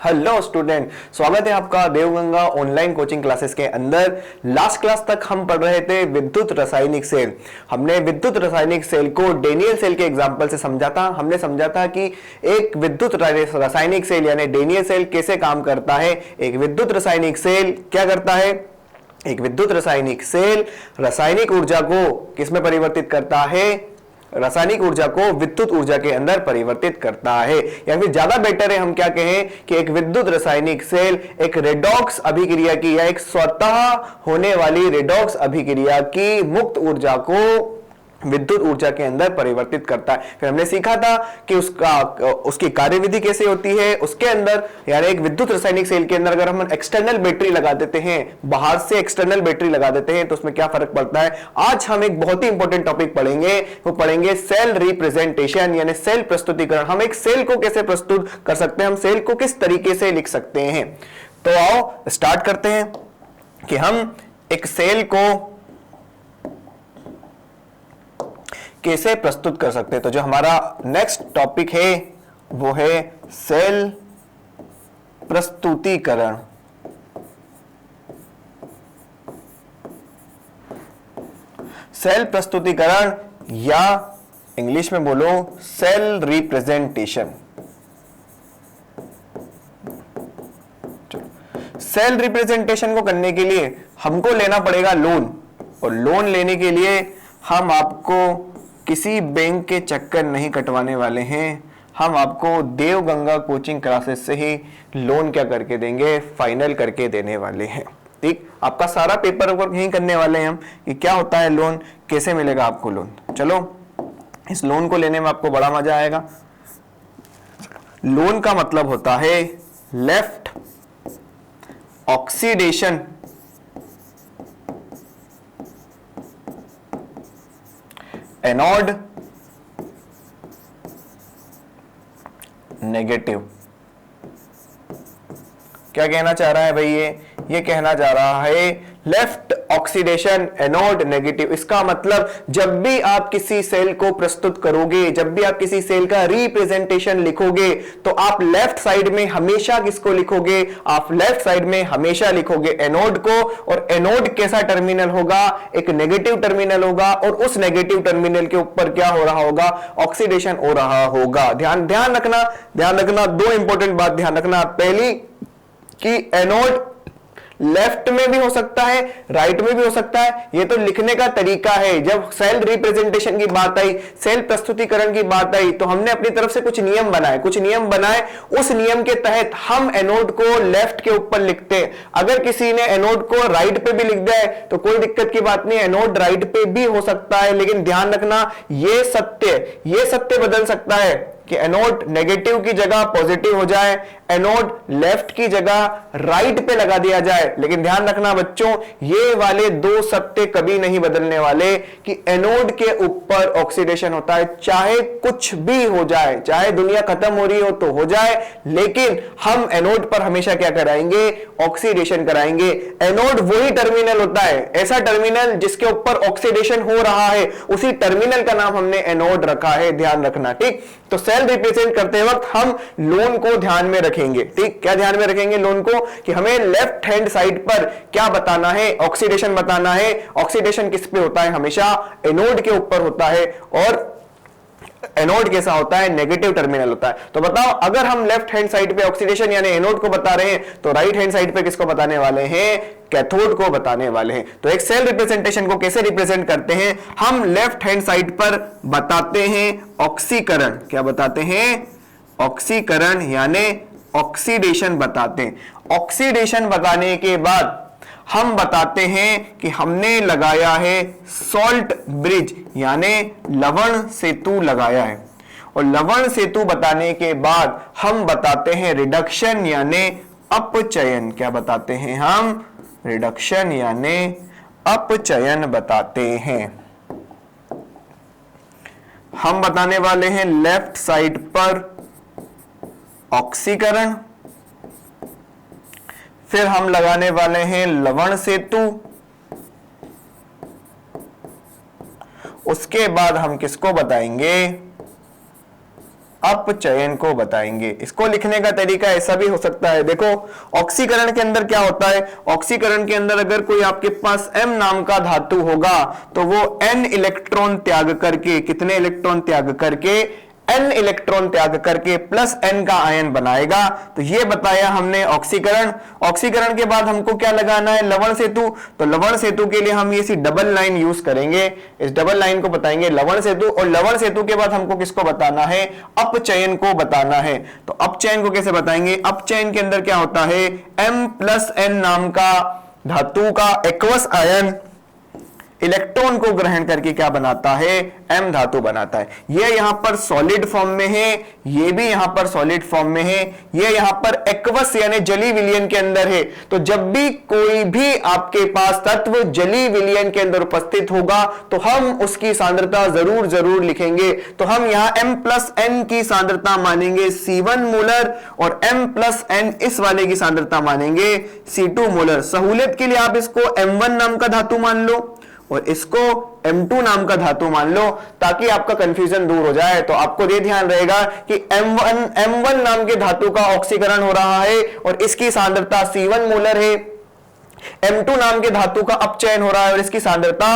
Hello student, स्वागत है आपका देवगंगा ऑनलाइन कोचिंग क्लासेस के अंदर। लास्ट क्लास तक हम पढ़ रहे थे विद्युत रासायनिक सेल। हमने विद्युत रासायनिक सेल को डेनियल सेल के एग्जांपल से समझा था। हमने समझा था कि एक विद्युत रासायनिक सेल यानी डेनियल सेल कैसे काम करता है। एक विद्युत रासायनिक सेल क्या करता है? एक विद्युत रासायनिक सेल रासायनिक ऊर्जा को किसमें परिवर्तित करता है? रासायनिक ऊर्जा को विद्युत ऊर्जा के अंदर परिवर्तित करता है। या फिर ज्यादा बेटर है हम क्या कहें कि एक विद्युत रासायनिक सेल एक रेडॉक्स अभिक्रिया की या एक स्वतः होने वाली रेडॉक्स अभिक्रिया की मुक्त ऊर्जा को विद्युत ऊर्जा के अंदर परिवर्तित करता है। फिर हमने सीखा था कि उसकी कार्यविधि कैसे होती है। उसके अंदर यानी एक विद्युत रासायनिक सेल के अंदर अगर हम एक्सटर्नल बैटरी लगा देते हैं, बाहर से एक्सटर्नल बैटरी लगा देते हैं, तो उसमें क्या फर्क पड़ता है। आज हम एक बहुत ही इंपॉर्टेंट टॉपिक पढ़ेंगे, वो पढ़ेंगे सेल रिप्रेजेंटेशन यानी सेल प्रस्तुतिकरण। हम एक सेल को कैसे प्रस्तुत कर सकते हैं, हम सेल को किस तरीके से लिख सकते हैं। तो आओ स्टार्ट करते हैं कि हम एक सेल को कैसे प्रस्तुत कर सकते हैं। तो जो हमारा नेक्स्ट टॉपिक है वो है सेल प्रस्तुतिकरण। सेल प्रस्तुतिकरण या इंग्लिश में बोलो सेल रिप्रेजेंटेशन। सेल रिप्रेजेंटेशन को करने के लिए हमको लेना पड़ेगा लोन, और लोन लेने के लिए हम आपको किसी बैंक के चक्कर नहीं कटवाने वाले हैं। हम आपको देवगंगा कोचिंग क्लासेस से ही लोन क्या करके देंगे, फाइनल करके देने वाले हैं। ठीक, आपका सारा पेपर वर्क यही करने वाले हैं हम कि क्या होता है लोन, कैसे मिलेगा आपको लोन। चलो, इस लोन को लेने में आपको बड़ा मजा आएगा। लोन का मतलब होता है लेफ्ट ऑक्सीडेशन एनोड नेगेटिव। क्या कहना चाह रहा है भाई? ये कहना चाह रहा है लेफ्ट ऑक्सीडेशन एनोड नेगेटिव। इसका मतलब जब भी आप किसी सेल को प्रस्तुत करोगे, जब भी आप किसी सेल का रिप्रेजेंटेशन लिखोगे, तो आप लेफ्ट साइड में हमेशा किसको लिखोगे? आप लेफ्ट साइड में हमेशा लिखोगे एनोड को। और एनोड कैसा टर्मिनल होगा? एक नेगेटिव टर्मिनल होगा, और उस नेगेटिव टर्मिनल के ऊपर क्या हो रहा होगा? ऑक्सीडेशन हो रहा होगा। ध्यान रखना दो इंपॉर्टेंट बात ध्यान रखना। पहली कि एनोड लेफ्ट में भी हो सकता है, राइट में भी हो सकता है। ये तो लिखने का तरीका है। जब सेल रिप्रेजेंटेशन की बात आई, सेल प्रस्तुतिकरण की बात आई, तो हमने अपनी तरफ से कुछ नियम बनाए। उस नियम के तहत हम एनोड को लेफ्ट के ऊपर लिखते हैं। अगर किसी ने एनोड को राइट पे भी लिख दिया है तो कोई दिक्कत की बात नहीं, एनोड राइट पे भी हो सकता है। लेकिन ध्यान रखना, ये सत्य बदल सकता है कि एनोड नेगेटिव की जगह पॉजिटिव हो जाए, एनोड लेफ्ट की जगह राइट पे लगा दिया जाए। लेकिन ध्यान रखना बच्चों, ये वाले दो सत्य कभी नहीं बदलने वाले कि एनोड के ऊपर ऑक्सीडेशन होता है, चाहे कुछ भी हो जाए, चाहे दुनिया खत्म हो रही हो तो हो जाए, लेकिन हम एनोड पर हमेशा क्या कराएंगे? ऑक्सीडेशन कराएंगे। एनोड वही टर्मिनल होता है, ऐसा टर्मिनल जिसके ऊपर ऑक्सीडेशन हो रहा है, उसी टर्मिनल का नाम हमने एनोड रखा है। ध्यान रखना, ठीक। तो सेल रिप्रेजेंट करते वक्त हम लोन को ध्यान में रखेंगे। ठीक, क्या ध्यान में रखेंगे? लोन को, कि हमें लेफ्ट हैंड साइड पर क्या बताना है? ऑक्सीडेशन बताना है। ऑक्सीडेशन किस पे होता है? हमेशा एनोड के ऊपर होता है। और एनोड कैसा होता है? नेगेटिव टर्मिनल होता है। तो बताओ, अगर हम लेफ्ट हैंड साइड पे ऑक्सीडेशन यानी एनोड को बता रहे हैं, तो राइट हैंड साइड पे किसको बताने वाले हैं? कैथोड को बताने वाले हैं। तो एक सेल रिप्रेजेंटेशन को कैसे रिप्रेजेंट करते हैं? हम लेफ्ट हैंड साइड पर बताते हैं ऑक्सीकरण। क्या बताते हैं? ऑक्सीकरण यानी ऑक्सीडेशन बताते हैं। ऑक्सीडेशन बताने के बाद हम बताते हैं कि हमने लगाया है सॉल्ट ब्रिज यानी लवण सेतु लगाया है। और लवण सेतु बताने के बाद हम बताते हैं रिडक्शन यानी अपचयन। क्या बताते हैं हम? रिडक्शन यानी अपचयन बताते हैं। हम बताने वाले हैं लेफ्ट साइड पर ऑक्सीकरण, फिर हम लगाने वाले हैं लवण सेतु, उसके बाद हम किसको बताएंगे? अपचयन को बताएंगे। इसको लिखने का तरीका ऐसा भी हो सकता है, देखो ऑक्सीकरण के अंदर क्या होता है, ऑक्सीकरण के अंदर अगर कोई आपके पास M नाम का धातु होगा तो वो N इलेक्ट्रॉन त्याग करके, कितने इलेक्ट्रॉन त्याग करके, N इलेक्ट्रॉन त्याग करके प्लस N का आयन बनाएगा। तो ये बताया हमने ऑक्सीकरण। ऑक्सीकरण के बाद हमको क्या लगाना है, लवण सेतु। तो लवण सेतु के लिए हम ये सी डबल लाइन यूज करेंगे, इस डबल लाइन को बताएंगे लवण सेतु। और लवण सेतु के बाद हमको किसको बताना है, अपचयन को बताना है। तो अपचयन को कैसे बताएंगे, अपचयन के अंदर क्या होता है, M प्लस N नाम का धातु का एक्वस आयन इलेक्ट्रॉन को ग्रहण करके क्या बनाता है, M धातु बनाता है। ये यहां पर सॉलिड फॉर्म में है, ये भी यहां पर सॉलिड फॉर्म में है, ये यहां पर एक्वस यानी जली विलयन के अंदर है। तो जब भी कोई भी आपके पास तत्व जली विलयन के अंदर उपस्थित होगा तो हम उसकी सांद्रता जरूर लिखेंगे। तो हम यहां M प्लस N की सांद्रता मानेंगे C1 मोलर और M प्लस N इस वाले की सांद्रता मानेंगे C2 मोलर। सहूलियत के लिए आप इसको M1 नाम का धातु मान लो और इसको M2 नाम का धातु मान लो, ताकि आपका कंफ्यूजन दूर हो जाए। तो आपको ये ध्यान रहेगा कि M1 नाम के धातु का ऑक्सीकरण हो रहा है और इसकी सांद्रता C1 मोलर है। M2 नाम के धातु का अपचयन हो रहा है और इसकी सांद्रता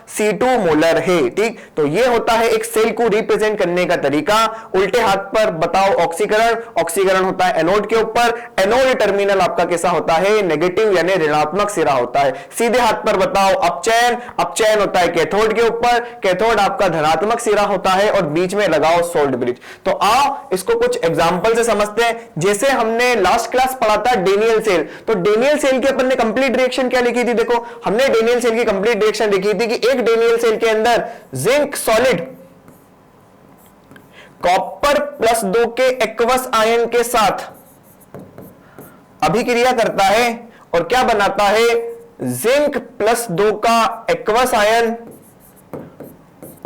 C2 मोलर है। ठीक, तो ये होता है एक सेल को रिप्रेजेंट करने का तरीका। उल्टे हाथ पर बताओ ऑक्सीकरण, ऑक्सीकरण होता है एनोड के ऊपर, एनोड टर्मिनल आपका कैसा होता है, नेगेटिव यानी ऋणात्मक सिरा होता है। सीधे हाथ पर बताओ अपचयन, अपचयन होता है कैथोड के ऊपर, कैथोड आपका धनात्मक सिरा होता है और बीच में लगाओ सोल्ट ब्रिज। तो आओ इसको कुछ एग्जांपल से समझते हैं। जैसे हमने लास्ट क्लास पढ़ा था डेनियल सेल, तो डेनियल सेल की अपन ने कंप्लीट रिएक्शन क्या लिखी थी, देखो हमने डेनियल सेल की कंप्लीट रिएक्शन लिखी थी कि एक डेनियल सेल के अंदर जिंक सॉलिड कॉपर प्लस 2 के एक्वस आयन के साथ अभिक्रिया करता है और क्या बनाता है, जिंक प्लस 2 का एक्वस आयन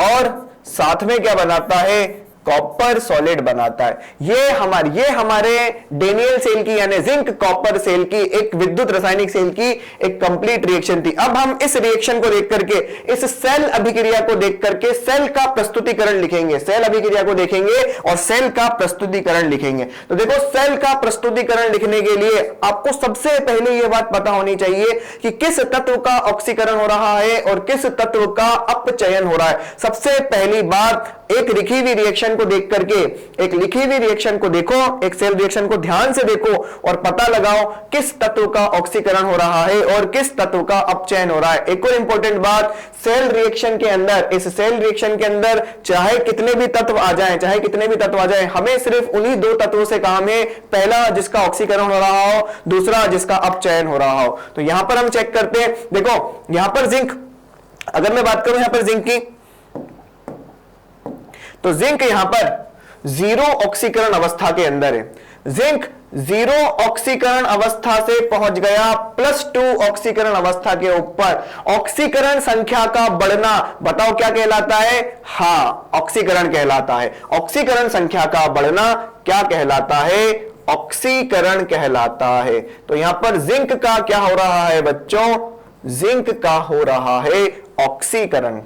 और साथ में क्या बनाता है, कॉपर सॉलिड बनाता है। ये हमारे डेनियल सेल की यानी जिंक कॉपर सेल की एक विद्युत रासायनिक सेल की एक कंप्लीट रिएक्शन थी। अब हम इस रिएक्शन को देख करके, इस सेल अभिक्रिया को देख करके सेल का प्रस्तुतिकरण लिखेंगे। सेल अभिक्रिया को देखेंगे और सेल का प्रस्तुतिकरण लिखेंगे। तो देखो सेल का प्रस्तुतिकरण लिखने के लिए आपको सबसे पहले यह बात पता होनी चाहिए कि किस तत्व का ऑक्सीकरण हो रहा है और किस तत्व का अपचयन हो रहा है। सबसे पहली बात, एक लिखी हुई रिएक्शन को देख करके, एक लिखी हुई रिएक्शन को देखो, एक सेल रिएक्शन को ध्यान से देखो और पता लगाओ किस तत्व का ऑक्सीकरण हो रहा है और किस तत्व का अपचयन हो रहा है। एक और इंपॉर्टेंट बात, सेल रिएक्शन के अंदर, इस सेल रिएक्शन के अंदर चाहे कितने भी तत्व आ जाएं, हमें सिर्फ उन्हीं दो तत्वों से काम है, पहला जिसका ऑक्सीकरण हो रहा हो, दूसरा जिसका अपचयन हो रहा हो। तो यहां पर हम चेक करते हैं, देखो यहां पर जिंक, अगर मैं बात करूं यहां पर जिंक की, तो जिंक यहां पर जीरो ऑक्सीकरण अवस्था के अंदर है। जिंक जीरो ऑक्सीकरण अवस्था से पहुंच गया +2 ऑक्सीकरण अवस्था के ऊपर। ऑक्सीकरण संख्या का बढ़ना बताओ क्या कहलाता है, ऑक्सीकरण कहलाता है। ऑक्सीकरण संख्या का बढ़ना क्या कहलाता है, ऑक्सीकरण कहलाता है। तो यहां पर जिंक का क्या हो रहा है बच्चों, जिंक का हो रहा है ऑक्सीकरण।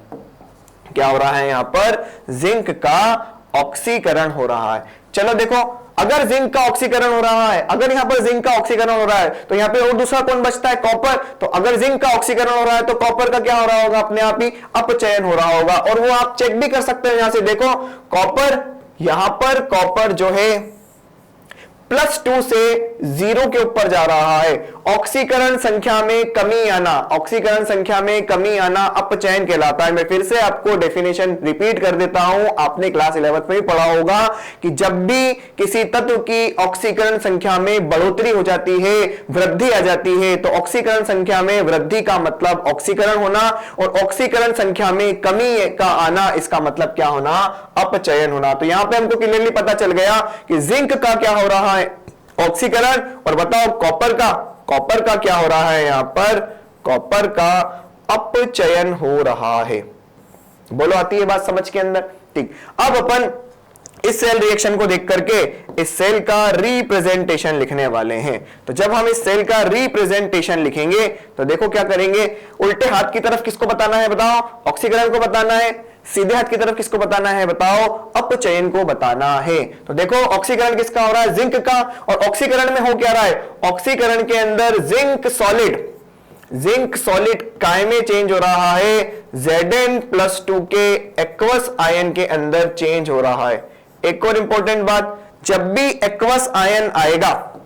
क्या हो रहा है यहां पर, जिंक का ऑक्सीकरण हो रहा है। चलो देखो, अगर जिंक का ऑक्सीकरण हो रहा है, अगर यहां पर जिंक का ऑक्सीकरण हो रहा है तो यहां पे और दूसरा कौन बचता है, कॉपर। तो अगर जिंक का ऑक्सीकरण हो रहा है तो कॉपर का क्या हो रहा होगा, अपने आप ही अपचयन हो रहा होगा। और वो आप चेक भी कर सकते हैं, यहां से देखो कॉपर, यहां पर कॉपर जो है +2 से 0 के ऊपर जा रहा है। ऑक्सीकरण संख्या में कमी आना, ऑक्सीकरण संख्या में कमी आना अपचयन कहलाता है। मैं फिर से आपको डेफिनेशन रिपीट कर देता हूं, आपने क्लास 11th में भी पढ़ा होगा कि जब भी किसी तत्व की ऑक्सीकरण संख्या में बढ़ोतरी हो जाती है, वृद्धि आ जाती है, तो ऑक्सीकरण संख्या में वृद्धि का मतलब ऑक्सीकरण होना और ऑक्सीकरण संख्या में कमी का आना, इसका मतलब क्या होना, अपचयन होना। तो यहां पे हमको क्लियरली पता चल गया कि जिंक का क्या हो रहा है, ऑक्सीकरण। और बताओ कॉपर का क्या हो रहा है, यहां पर कॉपर का अपचयन हो रहा है। बोलो आती है बात समझ के अंदर, ठीक। अब अपन इस सेल रिएक्शन को देख करके इस सेल का रिप्रेजेंटेशन लिखने वाले हैं। तो जब हम इस सेल का रिप्रेजेंटेशन लिखेंगे तो देखो क्या करेंगे, उल्टे हाथ की तरफ किसको बताना है, बताओ ऑक्सीकरण को बताना है। सीधे हाथ की तरफ किसको बताना है बताओ, अपचयन को बताना है। तो देखो ऑक्सीकरण किसका हो रहा है, जिंक का, और ऑक्सीकरण में हो क्या रहा है, ऑक्सीकरण के अंदर जिंक सॉलिड काय में चेंज हो रहा है, Zn+2 के एक्वस आयन के अंदर चेंज हो रहा है। एक और इंपॉर्टेंट बात, जब भी एक्वस आयन आएगा,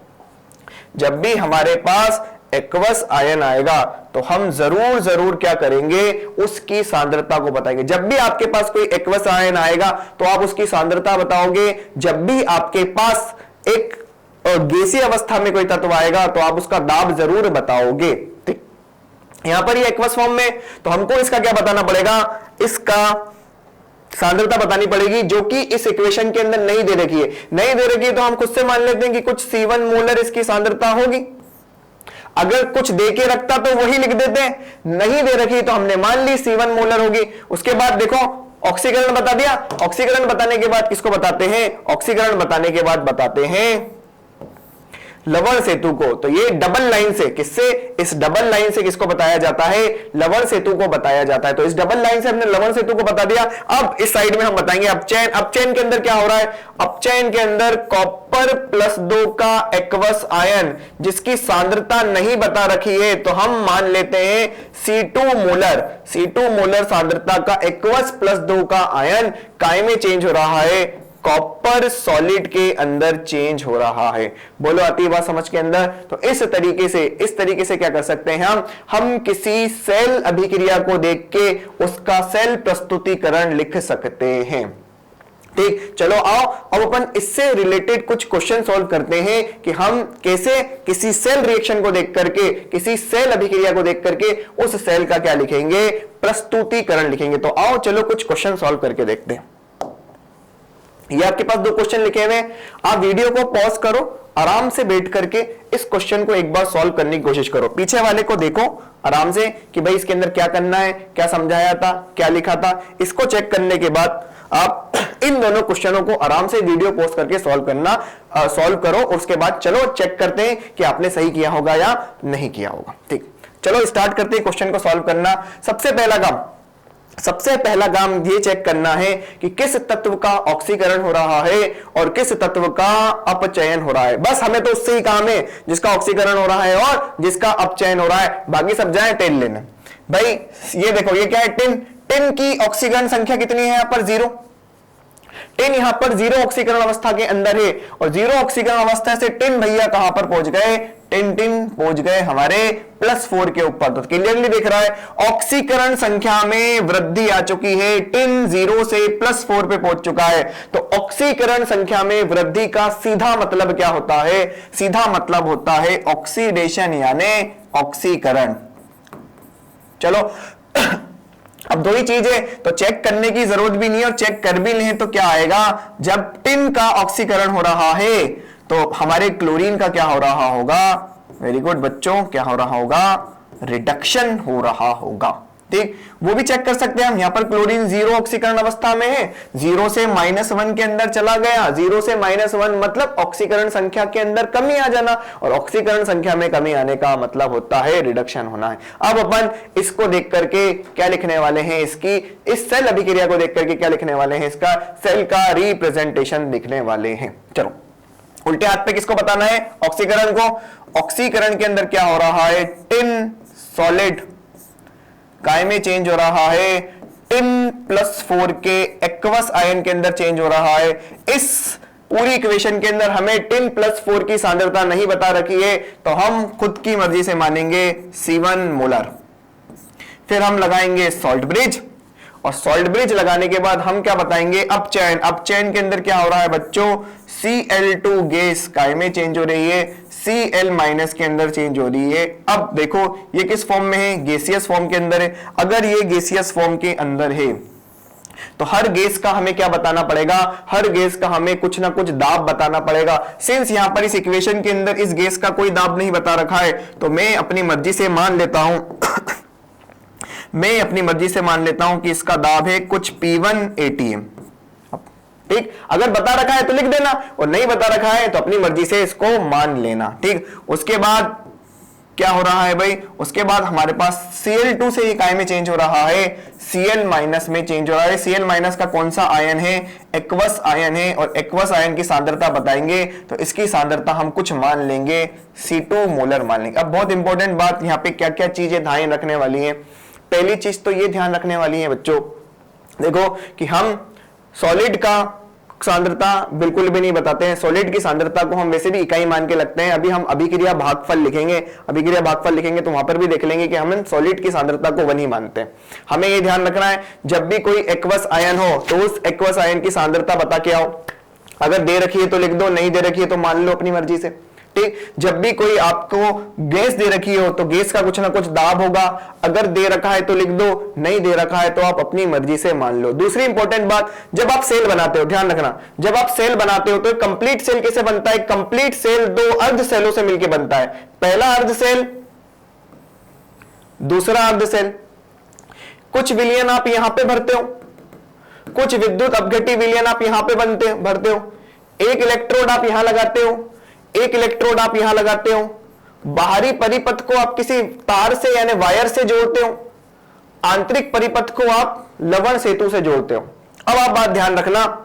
जब भी हमारे पास एक्वस आयन आएगा तो हम जरूर क्या करेंगे, उसकी सांद्रता को बताएंगे। जब भी आपके पास कोई एक्वस आयन आएगा तो आप उसकी सांद्रता बताओगे। जब भी आपके पास एक गैसीय अवस्था में कोई तत्व आएगा तो आप उसका दाब जरूर बताओगे। ठीक, यहां पर ये एक्वस फॉर्म में, तो हमको इसका क्या बताना पड़ेगा, इसका सांद्रता बतानी पड़ेगी, जो कि इस इक्वेशन के अंदर नहीं दे रखी है। नहीं दे रखी है तो हम खुद से मान लेते हैं कि कुछ C1 मोलर इसकी सांद्रता होगी। अगर कुछ दे के रखता तो वही लिख देते हैं, नहीं दे रखी तो हमने मान ली C1 मोलर होगी। उसके बाद देखो ऑक्सीकरण बता दिया, ऑक्सीकरण बताने के बाद किसको बताते हैं, ऑक्सीकरण बताने के बाद बताते हैं लवण सेतु को। तो ये डबल लाइन से, किससे, इस डबल लाइन से किसको बताया जाता है, लवण सेतु को बताया जाता है। तो इस डबल लाइन से हमने लवण सेतु को बता दिया। अब इस साइड में हम बताएंगे अपचयन। अपचयन के अंदर क्या हो रहा है, अपचयन के अंदर कॉपर+2 का एक्वस आयन जिसकी सांद्रता नहीं बता रखी है, तो हम मान लेते हैं C2 मोलर सांद्रता का एक्वस+2 का आयन काय में चेंज हो रहा है, कॉपर सॉलिड के अंदर चेंज हो रहा है। बोलो आती है बात समझ के अंदर। तो इस तरीके से क्या कर सकते हैं हम किसी सेल अभिक्रिया को देख के उसका सेल प्रस्तुतिकरण लिख सकते हैं। ठीक, चलो आओ अब अपन इससे रिलेटेड कुछ क्वेश्चन सॉल्व करते हैं कि हम कैसे किसी सेल रिएक्शन को देख करके, किसी सेल अभिक्रिया को देख करके उस सेल का क्या लिखेंगे, प्रस्तुतिकरण लिखेंगे। तो आओ चलो कुछ क्वेश्चन सॉल्व करके देखते हैं। ये आपके पास 2 क्वेश्चन लिखे हुए हैं, आप वीडियो को पॉज करो, आराम से बैठ करके इस क्वेश्चन को एक बार सॉल्व करने की कोशिश करो। पीछे वाले को देखो आराम से कि भाई इसके अंदर क्या करना है, क्या समझाया था, क्या लिखा था। इसको चेक करने के बाद आप इन दोनों क्वेश्चनों को आराम से वीडियो पॉज करके सॉल्व करो। उसके बाद चलो चेक करते हैं कि आपने सही किया होगा या नहीं किया होगा। ठीक, चलो स्टार्ट करते हैं क्वेश्चन को सॉल्व करना। सबसे पहला काम ये चेक करना है कि किस तत्व का ऑक्सीकरण हो रहा है और किस तत्व का अपचयन हो रहा है। बस हमें तो उससे ही काम है, जिसका ऑक्सीकरण हो रहा है और जिसका अपचयन हो रहा है, बाकी सब जाए टेन लेने। भाई ये देखो, ये क्या है, टिन की ऑक्सीकरण संख्या कितनी है, यहां पर 0। टिन यहां पर 0 ऑक्सीकरण अवस्था के अंदर है, और 0 ऑक्सीकरण अवस्था से टिन भैया कहां पर पहुंच गए, टिन पहुंच गए हमारे +4 के ऊपर। तो क्लियरली दिख रहा है ऑक्सीकरण संख्या में वृद्धि आ चुकी है, टिन 0 से +4 पे पहुंच चुका है। तो ऑक्सीकरण संख्या में वृद्धि का सीधा मतलब क्या होता है, सीधा मतलब होता है ऑक्सीडेशन यानी ऑक्सीकरण। चलो अब 2 ही चीज है तो चेक करने की जरूरत भी नहीं है, और चेक कर भी लें तो क्या आएगा, जब टिन का ऑक्सीकरण हो रहा है तो हमारे क्लोरीन का क्या हो रहा होगा, वेरी गुड बच्चों, क्या हो रहा होगा, रिडक्शन हो रहा होगा। ठीक, वो भी चेक कर सकते हैं हम। यहां पर क्लोरीन 0 ऑक्सीकरण अवस्था में है, 0 से -1 के अंदर चला गया। 0 से -1 मतलब ऑक्सीकरण संख्या के अंदर कमी आ जाना, और ऑक्सीकरण संख्या में कमी आने का मतलब होता है रिडक्शन होना है। अब अपन इसको देख करके क्या लिखने वाले हैं, इसकी इस सेल अभिक्रिया को देख करके क्या लिखने वाले हैं, इसका सेल का रिप्रेजेंटेशन लिखने वाले हैं। चलो उल्टे हाथ पे किसको बताना है, ऑक्सीकरण को। ऑक्सीकरण के अंदर क्या हो रहा है, टिन सॉलिड काय में चेंज हो रहा है, टिन +4 के एक्वस आयन के अंदर चेंज हो रहा है। इस पूरी इक्वेशन के अंदर हमें टिन +4 की सांद्रता नहीं बता रखी है, तो हम खुद की मर्जी से मानेंगे C1 मोलर। फिर हम लगाएंगे सॉल्ट ब्रिज, और सॉल्ट ब्रिज लगाने के बाद हम क्या बताएंगे, अपचयन। अपचयन के अंदर क्या हो रहा है बच्चों, Cl2 गैस काय में चेंज हो रही है, Cl- के अंदर चेंज हो रही है। अब देखो ये किस फॉर्म में है, गैसियस फॉर्म के अंदर है। अगर ये गैसियस फॉर्म के अंदर है तो हर गैस का हमें क्या बताना पड़ेगा, हर गैस का हमें कुछ ना कुछ दाब बताना पड़ेगा। सिंस यहां पर इस इक्वेशन के अंदर इस गैस का कोई दाब नहीं बता रखा है, तो मैं अपनी मर्जी से मान लेता हूं मैं अपनी मर्जी से मान लेता हूं कि इसका दाब है कुछ P1 ATM। ठीक, अगर बता रखा है तो लिख देना, और नहीं बता रखा है तो अपनी मर्जी से इसको मान लेना। ठीक, उसके बाद क्या हो रहा है भाई, उसके बाद हमारे पास Cl2 से ये काय में चेंज हो रहा है, Cl माइनस में चेंज हो रहा है। Cl माइनस का कौन सा आयन है, एक्वस आयन है, और एक्वस आयन की सांद्रता बताएंगे तो इसकी सांद्रता हम कुछ मान लेंगे C2 मोलर मान लेंगे। अब बहुत इंपॉर्टेंट बात यहाँ पे क्या क्या चीजें ध्यान रखने वाली है। पहली चीज तो ये ध्यान रखने वाली है बच्चों, देखो कि हम सॉलिड का सांद्रता बिल्कुल भी नहीं बताते हैं। सॉलिड की सांद्रता को हम वैसे भी इकाई मान के लगते हैं। अभी हम अभिक्रिया भागफल लिखेंगे, अभिक्रिया भागफल लिखेंगे तो वहां पर भी देख लेंगे कि हम सॉलिड की सांद्रता को 1 ही मानते हैं। हमें ये ध्यान रखना है जब भी कोई एक्वस आयन हो तो उस एक्वस आयन की सांद्रता बता के आओ। अगर दे रखी है तो लिख दो, नहीं दे रखी है तो मान लो अपनी मर्जी से। ठीक, जब भी कोई आपको गैस दे रखी हो तो गैस का कुछ ना कुछ दाब होगा, अगर दे रखा है तो लिख दो, नहीं दे रखा है तो आप अपनी मर्जी से मान लो। दूसरी इंपॉर्टेंट बात, जब आप सेल बनाते हो, ध्यान रखना, जब आप सेल बनाते हो तो कंप्लीट सेल कैसे बनता है, कंप्लीट सेल 2 अर्ध सेलों से मिलकर बनता है। पहला अर्ध सेल, दूसरा अर्ध सेल। कुछ विलयन आप यहां पे भरते हो, कुछ विद्युत अपघट्य विलयन आप यहां पे भरते हो। एक इलेक्ट्रोड आप यहां लगाते हो, एक इलेक्ट्रोड आप यहां लगाते हो। बाहरी परिपथ को आप किसी तार से यानी वायर से जोड़ते हो, आंतरिक परिपथ को आप लवण सेतु से जोड़ते हो। अब आप बात ध्यान रखना,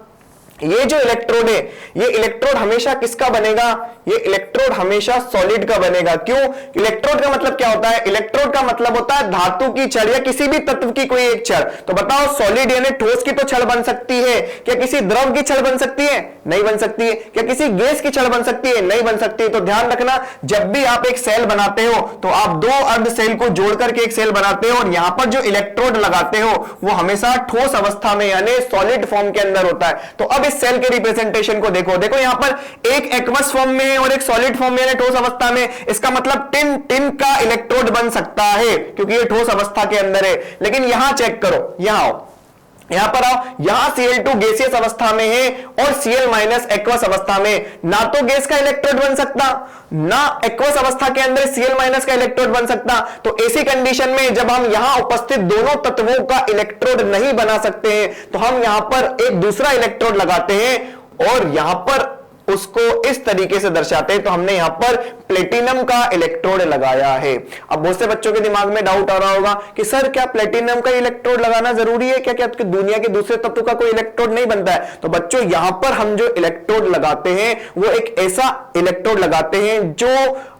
ये जो इलेक्ट्रोड है, ये इलेक्ट्रोड हमेशा किसका बनेगा, ये इलेक्ट्रोड हमेशा सॉलिड का बनेगा। क्यों, इलेक्ट्रोड का मतलब क्या होता है, इलेक्ट्रोड का मतलब होता है धातु की छड़ या किसी भी तत्व की कोई एक छड़। तो बताओ सॉलिड यानी ठोस की तो छड़ बन सकती है, क्या किसी द्रव की छड़ बन सकती है, नहीं बन सकती है। क्या किसी गैस की छड़ बन सकती है, नहीं बन सकती है। तो ध्यान रखना, जब भी आप एक सेल बनाते हो तो आप 2 अर्ध सेल को जोड़ करके एक सेल बनाते हो, और यहां पर जो इलेक्ट्रोड लगाते हो वो हमेशा ठोस अवस्था में यानी सॉलिड फॉर्म के अंदर होता है। तो अब इस सेल के रिप्रेजेंटेशन को देखो, देखो यहां पर एक एक्वस फॉर्म में और एक सॉलिड फॉर्म में ठोस अवस्था में। इसका मतलब टिन का इलेक्ट्रोड बन सकता है क्योंकि ये ठोस अवस्था के अंदर है। लेकिन यहां चेक करो, यहां आओ, यहां पर आओ, यहां Cl2 गैसियस अवस्था में है और Cl माइनस एक्वस अवस्था में। ना तो गैस का इलेक्ट्रोड बन सकता, ना एक्वस अवस्था के अंदर Cl माइनस का इलेक्ट्रोड बन सकता। तो ऐसी कंडीशन में जब हम यहां उपस्थित दोनों तत्वों का इलेक्ट्रोड नहीं बना सकते हैं तो हम यहां पर एक दूसरा इलेक्ट्रोड लगाते हैं और यहां पर उसको इस तरीके से दर्शाते हैं। तो हमने यहां पर प्लेटिनम का इलेक्ट्रोड लगाया है। अब बहुत से बच्चों के दिमाग में डाउट आ रहा होगा कि सर क्या प्लेटिनम का इलेक्ट्रोड लगाना जरूरी है क्या, क्या दुनिया के दूसरे तत्व का कोई इलेक्ट्रोड नहीं बनता है। तो बच्चों यहां पर हम जो इलेक्ट्रोड लगाते हैं वो एक ऐसा इलेक्ट्रोड लगाते हैं जो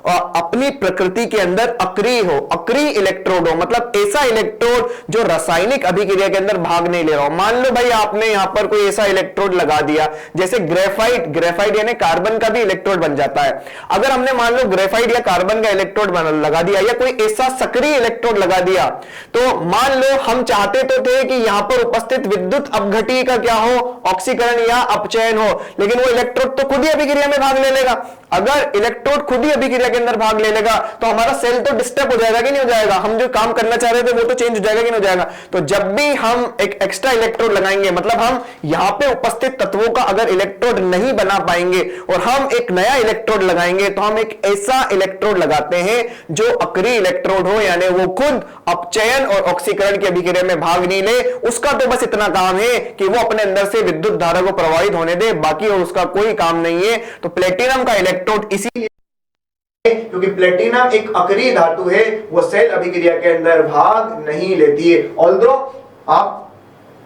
अपनी प्रकृति के अंदर अक्रिय हो, अक्रिय इलेक्ट्रोड हो, मतलब ऐसा इलेक्ट्रोड जो रासायनिक अभिक्रिया के अंदर भाग नहीं ले रहा हो। मान लो भाई आपने यहां पर कोई ऐसा इलेक्ट्रोड लगा दिया जैसे ग्रेफाइट, ग्रेफाइट यानी कार्बन का भी इलेक्ट्रोड बन जाता है। अगर हमने मान लो ग्रेफाइट या कार्बन का इलेक्ट्रोड लगा दिया या कोई ऐसा सक्रिय इलेक्ट्रोड लगा दिया, तो मान लो हम चाहते तो थे कि यहां पर उपस्थित विद्युत अपघट्य का क्या हो, ऑक्सीकरण या अपचयन हो, लेकिन वो इलेक्ट्रोड तो खुद ही अभिक्रिया में भाग ले लेगा। अगर इलेक्ट्रोड खुद ही अभिक्रिया के अंदर भाग ले लेगा तो हमारा सेल तो डिस्टर्ब हो जाएगा कि नहीं हो जाएगा, हम जो काम करना चाह रहे थे वो तो चेंज हो जाएगा कि नहीं हो जाएगा। तो जब भी हम एक एक्स्ट्रा इलेक्ट्रोड लगाएंगे, मतलब हम यहां पे उपस्थित तत्वों का अगर इलेक्ट्रोड नहीं बना पाएंगे और हम एक नया इलेक्ट्रोड लगाएंगे तो हम एक ऐसा इलेक्ट्रोड लगाते हैं जो अक्रिय इलेक्ट्रोड हो, यानी वो खुद अपचयन और ऑक्सीकरण की अभिक्रिया में भाग नहीं ले। उसका तो बस इतना काम है कि वो अपने अंदर से विद्युत धारा को प्रवाहित होने दे, बाकी और उसका कोई काम नहीं है। तो प्लेटिनम का इलेक्ट्रोड इसीलिए, क्योंकि प्लेटिनम एक अक्रिय धातु है, वो सेल अभिक्रिया के अंदर भाग नहीं लेती है। ऑल्दो आप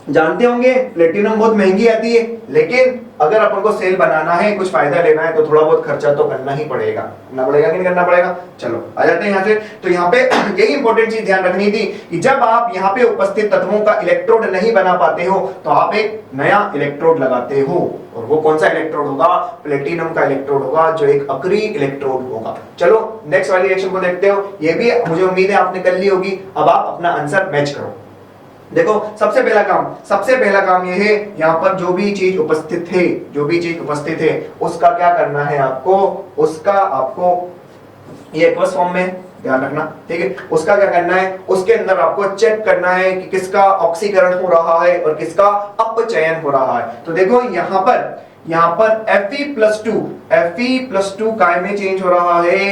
जानते होंगे प्लेटिनम बहुत महंगी आती है, लेकिन अगर अपन को सेल बनाना है, कुछ फायदा लेना है, तो थोड़ा बहुत खर्चा तो करना ही पड़ेगा। करना पड़ेगा कि नहीं करना पड़ेगा। चलो आ जाते हैं यहां से। तो यहाँ पे यही इंपॉर्टेंट चीज ध्यान रखनी थी कि जब आप यहाँ पे उपस्थित तत्वों का इलेक्ट्रोड नहीं बना पाते हो तो आप एक नया इलेक्ट्रोड लगाते हो, और वो कौन सा इलेक्ट्रोड होगा, प्लेटिनम का इलेक्ट्रोड होगा जो एक अक्रिय इलेक्ट्रोड होगा। चलो नेक्स्ट वाली रिएक्शन को देखते हो। ये भी मुझे उम्मीद है आपने कर ली होगी। अब आप अपना आंसर मैच करो। देखो सबसे पहला काम ये है, यहाँ पर जो भी चीज उपस्थित है उसका क्या करना है आपको, उसका आपको ये एक्वस फॉर्म में ध्यान रखना, ठीक है। उसका क्या करना है, उसके अंदर आपको चेक करना है कि किसका ऑक्सीकरण हो रहा है और किसका अपचयन हो रहा है। तो देखो यहाँ पर Fe+2 काय में चेंज हो रहा है,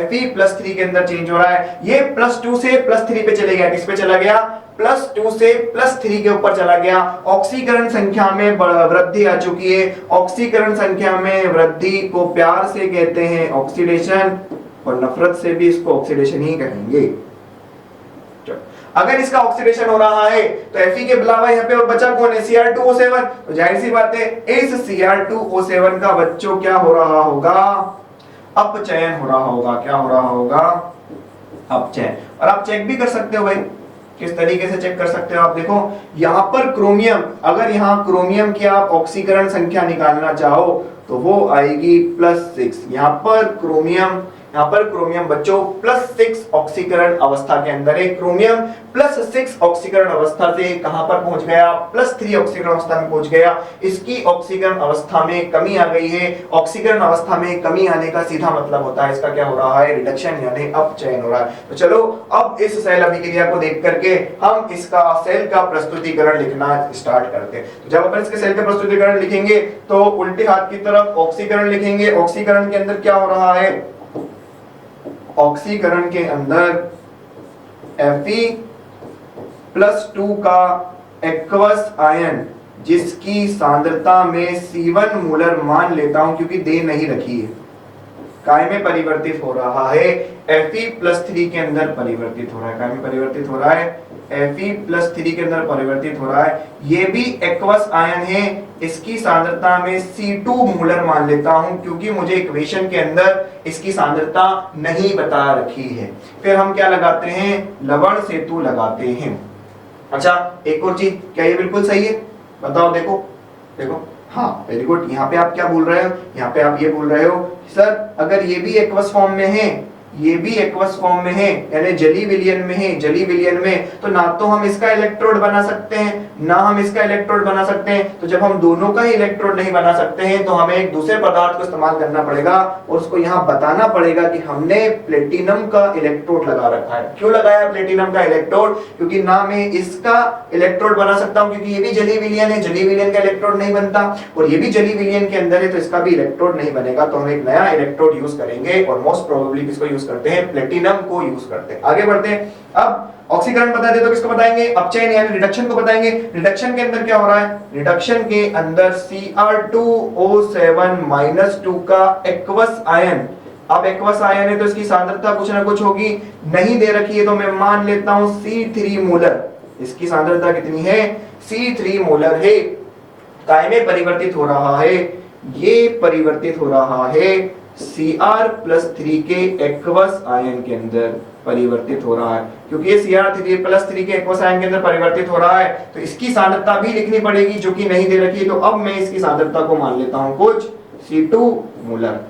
Fe+3 के अंदर चेंज हो रहा है। ये +2 से +3 पे चले गया, किस पे चला गया, +2 से +3 के ऊपर चला गया। ऑक्सीकरण संख्या में वृद्धि आ चुकी है। ऑक्सीकरण संख्या में वृद्धि को प्यार से कहते हैं ऑक्सीडेशन, और नफरत से भी इसको ऑक्सीडेशन ही कहेंगे। अगर इसका ऑक्सीडेशन हो रहा है तो Fe के अलावा यहाँ पे और बचा कौन है, Cr2O7। तो जाहिर सी बात है इस Cr2O7 का बच्चों क्या हो रहा होगा, अपचयन हो रहा होगा। क्या हो रहा होगा, अपचयन। और आप चेक भी कर सकते हो भाई, किस तरीके से चेक कर सकते हो आप, देखो यहां पर क्रोमियम, अगर यहां क्रोमियम की आप ऑक्सीकरण संख्या निकालना चाहो तो वो आएगी +6। यहां पर क्रोमियम बच्चों +6 ऑक्सीकरण अवस्था के अंदर है। क्रोमियम +6 ऑक्सीकरण अवस्था से कहां पर पहुंच गया, +3 ऑक्सीकरण अवस्था में पहुंच गया। इसकी ऑक्सीकरण अवस्था में कमी आ गई है। ऑक्सीकरण अवस्था में कमी आने का सीधा मतलब होता है इसका क्या हो रहा है, रिडक्शन यानी अपचयन हो रहा है। तो चलो अब इस सेल अभिक्रिया को देख करके हम इसका सेल का प्रस्तुतिकरण लिखना स्टार्ट करते हैं। तो जब अपन इसके सेल का प्रस्तुतिकरण लिखेंगे तो उल्टे हाथ की तरफ ऑक्सीकरण लिखेंगे। ऑक्सीकरण के अंदर क्या हो रहा है, ऑक्सीकरण के अंदर Fe+2 का एक्वस आयन जिसकी सांद्रता में C1 मोलर मान लेता हूं क्योंकि दे नहीं रखी है, काय में परिवर्तित हो रहा है, Fe+3 के अंदर परिवर्तित हो रहा है। काय में परिवर्तित हो रहा है, Fe+3 के अंदर परिवर्तित हो रहा है। ये भी एक्वस आयन है, इसकी सांद्रता में C2 मोलर मान लेता हूं क्योंकि मुझे इक्वेशन के अंदर इसकी सांद्रता नहीं बता रखी है। फिर हम क्या लगाते हैं, लवण सेतु लगाते हैं। अच्छा एक और चीज, क्या ये बिल्कुल सही है, बताओ। देखो देखो, हाँ वेरी गुड। यहाँ पे आप क्या बोल रहे हो, यहाँ पे आप ये बोल रहे हो सर अगर ये भी एक्वस फॉर्म में है, ये भी एक्वस फॉर्म में है यानी जली विलयन में है, जली विलयन में, तो ना तो हम इसका इलेक्ट्रोड बना सकते हैं ना हम इसका इलेक्ट्रोड बना सकते हैं। तो जब हम दोनों का ही इलेक्ट्रोड नहीं बना सकते हैं तो हमें एक दूसरे पदार्थ को इस्तेमाल करना पड़ेगा और उसको यहाँ बताना पड़ेगा कि हमने प्लेटिनम का इलेक्ट्रोड लगा रखा है। क्यों लगाया प्लेटिनम का इलेक्ट्रोड, क्योंकि ना मैं इसका इलेक्ट्रोड बना सकता हूँ क्योंकि ये भी जली विलयन है, जली विलयन का इलेक्ट्रोड नहीं बनता, और ये भी जली विलयन के अंदर है तो इसका भी इलेक्ट्रोड नहीं बनेगा। तो हम एक नया इलेक्ट्रोड यूज करेंगे और मोस्ट प्रोबेबली किसको यूज करते हैं, प्लेटिनम को यूज करते हैं। आगे बढ़ते हैं। अब ऑक्सीकरण बता दे तो किसको बताएंगे, अपचयन यानी रिडक्शन को बताएंगे। रिडक्शन के अंदर क्या हो रहा है, रिडक्शन के अंदर Cr2O7-2 का एक्वस आयन, अब एक्वस आयन है तो इसकी सांद्रता कुछ ना कुछ होगी, नहीं दे रखी है तो मैं मान लेता हूं C3 मोलर। इसकी सांद्रता कितनी है, C3 मोलर है। काय में परिवर्तित हो रहा है, ये परिवर्तित हो रहा है Cr+3 के एक्वस आयन के अंदर परिवर्तित हो रहा है। क्योंकि ये Cr+3 के एक्वस आयन के अंदर परिवर्तित हो रहा है तो इसकी सांद्रता भी लिखनी पड़ेगी जो कि नहीं दे रखी है। तो अब मैं इसकी सांद्रता को मान लेता हूं कुछ C2 मोलर।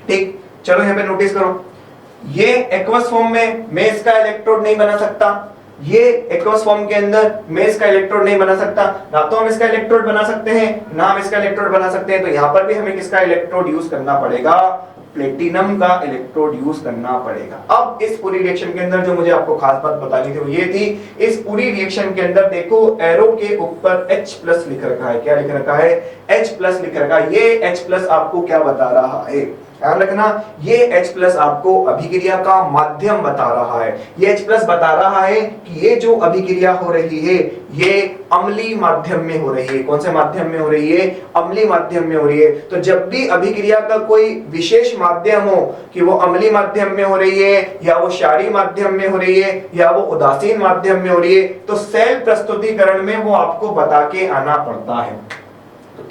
ठीक, चलो यहाँ पे नोटिस करो, ये एक्वस फॉर्म में मैं इसका इलेक्ट्रोड नहीं बना सकता, ये एक्वस फॉर्म के अंदर मैं इसका इलेक्ट्रोड नहीं बना सकता, ना तो हम इसका इलेक्ट्रोड बना सकते हैं ना हम इसका इलेक्ट्रोड बना सकते हैं। तो यहां पर भी हमें किसका इलेक्ट्रोड यूज करना पड़ेगा, प्लेटिनम का इलेक्ट्रोड यूज करना पड़ेगा। अब इस पूरी रिएक्शन के अंदर जो मुझे आपको खास बात बतानी थी वो ये थी, इस पूरी रिएक्शन के अंदर देखो एरो के ऊपर H+ लिख रखा है। क्या लिख रखा है, H+ लिख रखा है। ये H+ आपको क्या बता रहा है, ध्यान रखना, ये H+ आपको अभिक्रिया का माध्यम बता रहा है। ये H+ बता रहा है कि ये जो अभिक्रिया हो रही है ये अम्लीय माध्यम में हो रही है। कौन से माध्यम में हो रही है, अम्लीय माध्यम में हो रही है। तो जब भी अभिक्रिया का कोई विशेष माध्यम हो कि वो अम्लीय माध्यम में हो रही है या वो क्षारीय माध्यम में हो रही है या वो उदासीन माध्यम में हो रही है, तो सेल प्रस्तुतिकरण में वो आपको बता के आना पड़ता है।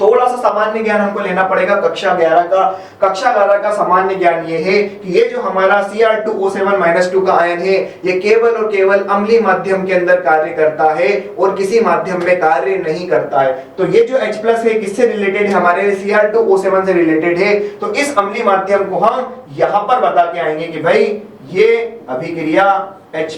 थोड़ा सा सामान्य ज्ञान हमको लेना पड़ेगा कक्षा 11 का सामान्य ज्ञान ये है कि ये जो हमारा Cr2O7-2 का आयन है ये केवल और केवल अम्लीय माध्यम के अंदर कार्य करता है और किसी माध्यम में कार्य नहीं करता है। तो ये जो H+ है किससे रिलेटेड है, हमारे Cr2O7 से रिलेटेड है। तो इस अम्लीय माध्यम को हम यहां पर बता के आएंगे कि भाई ये अभिक्रिया H+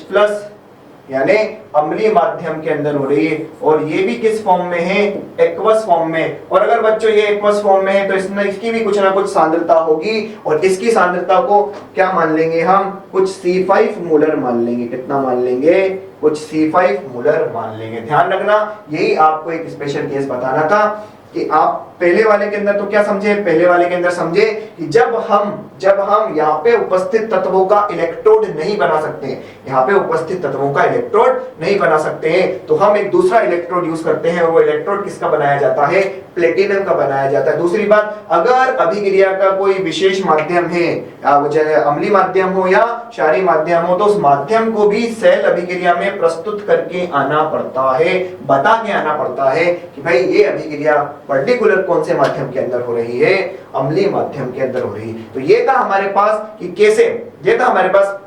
यानी अम्लीय माध्यम के अंदर हो रही है और ये भी किस फॉर्म में है, एक्वस फॉर्म में। और अगर बच्चों ये एक्वस फॉर्म में है तो इसमें इसकी भी कुछ ना कुछ सांद्रता होगी और इसकी सांद्रता को क्या मान लेंगे हम, कुछ C5 मोलर मान लेंगे। कितना मान लेंगे, कुछ C5 मोलर मान लेंगे। ध्यान रखना, यही आपको एक स्पेशल केस बताना था। कि आप पहले वाले के अंदर तो क्या समझे, पहले वाले के अंदर समझे कि जब हम यहाँ पे उपस्थित तत्वों का इलेक्ट्रोड नहीं बना सकते हैं, यहाँ पे उपस्थित तत्वों का इलेक्ट्रोड नहीं बना सकते हैं, तो हम एक दूसरा इलेक्ट्रोड यूज करते हैं, और वो इलेक्ट्रोड किसका बनाया जाता है, प्लेटिनम का बनाया जाता है। दूसरी बात, अगर अभिक्रिया का कोई विशेष माध्यम है, चाहे अम्लीय माध्यम हो या क्षारीय माध्यम हो, तो उस माध्यम को भी सेल अभिक्रिया में प्रस्तुत करके आना पड़ता है, बता के आना पड़ता है कि भाई ये अभिक्रिया पर्टिकुलर कौन से माध्यम के अंदर हो रही है, अम्लीय माध्यम के अंदर हो रही है। तो ये था हमारे पास कि कैसे, ये था हमारे पास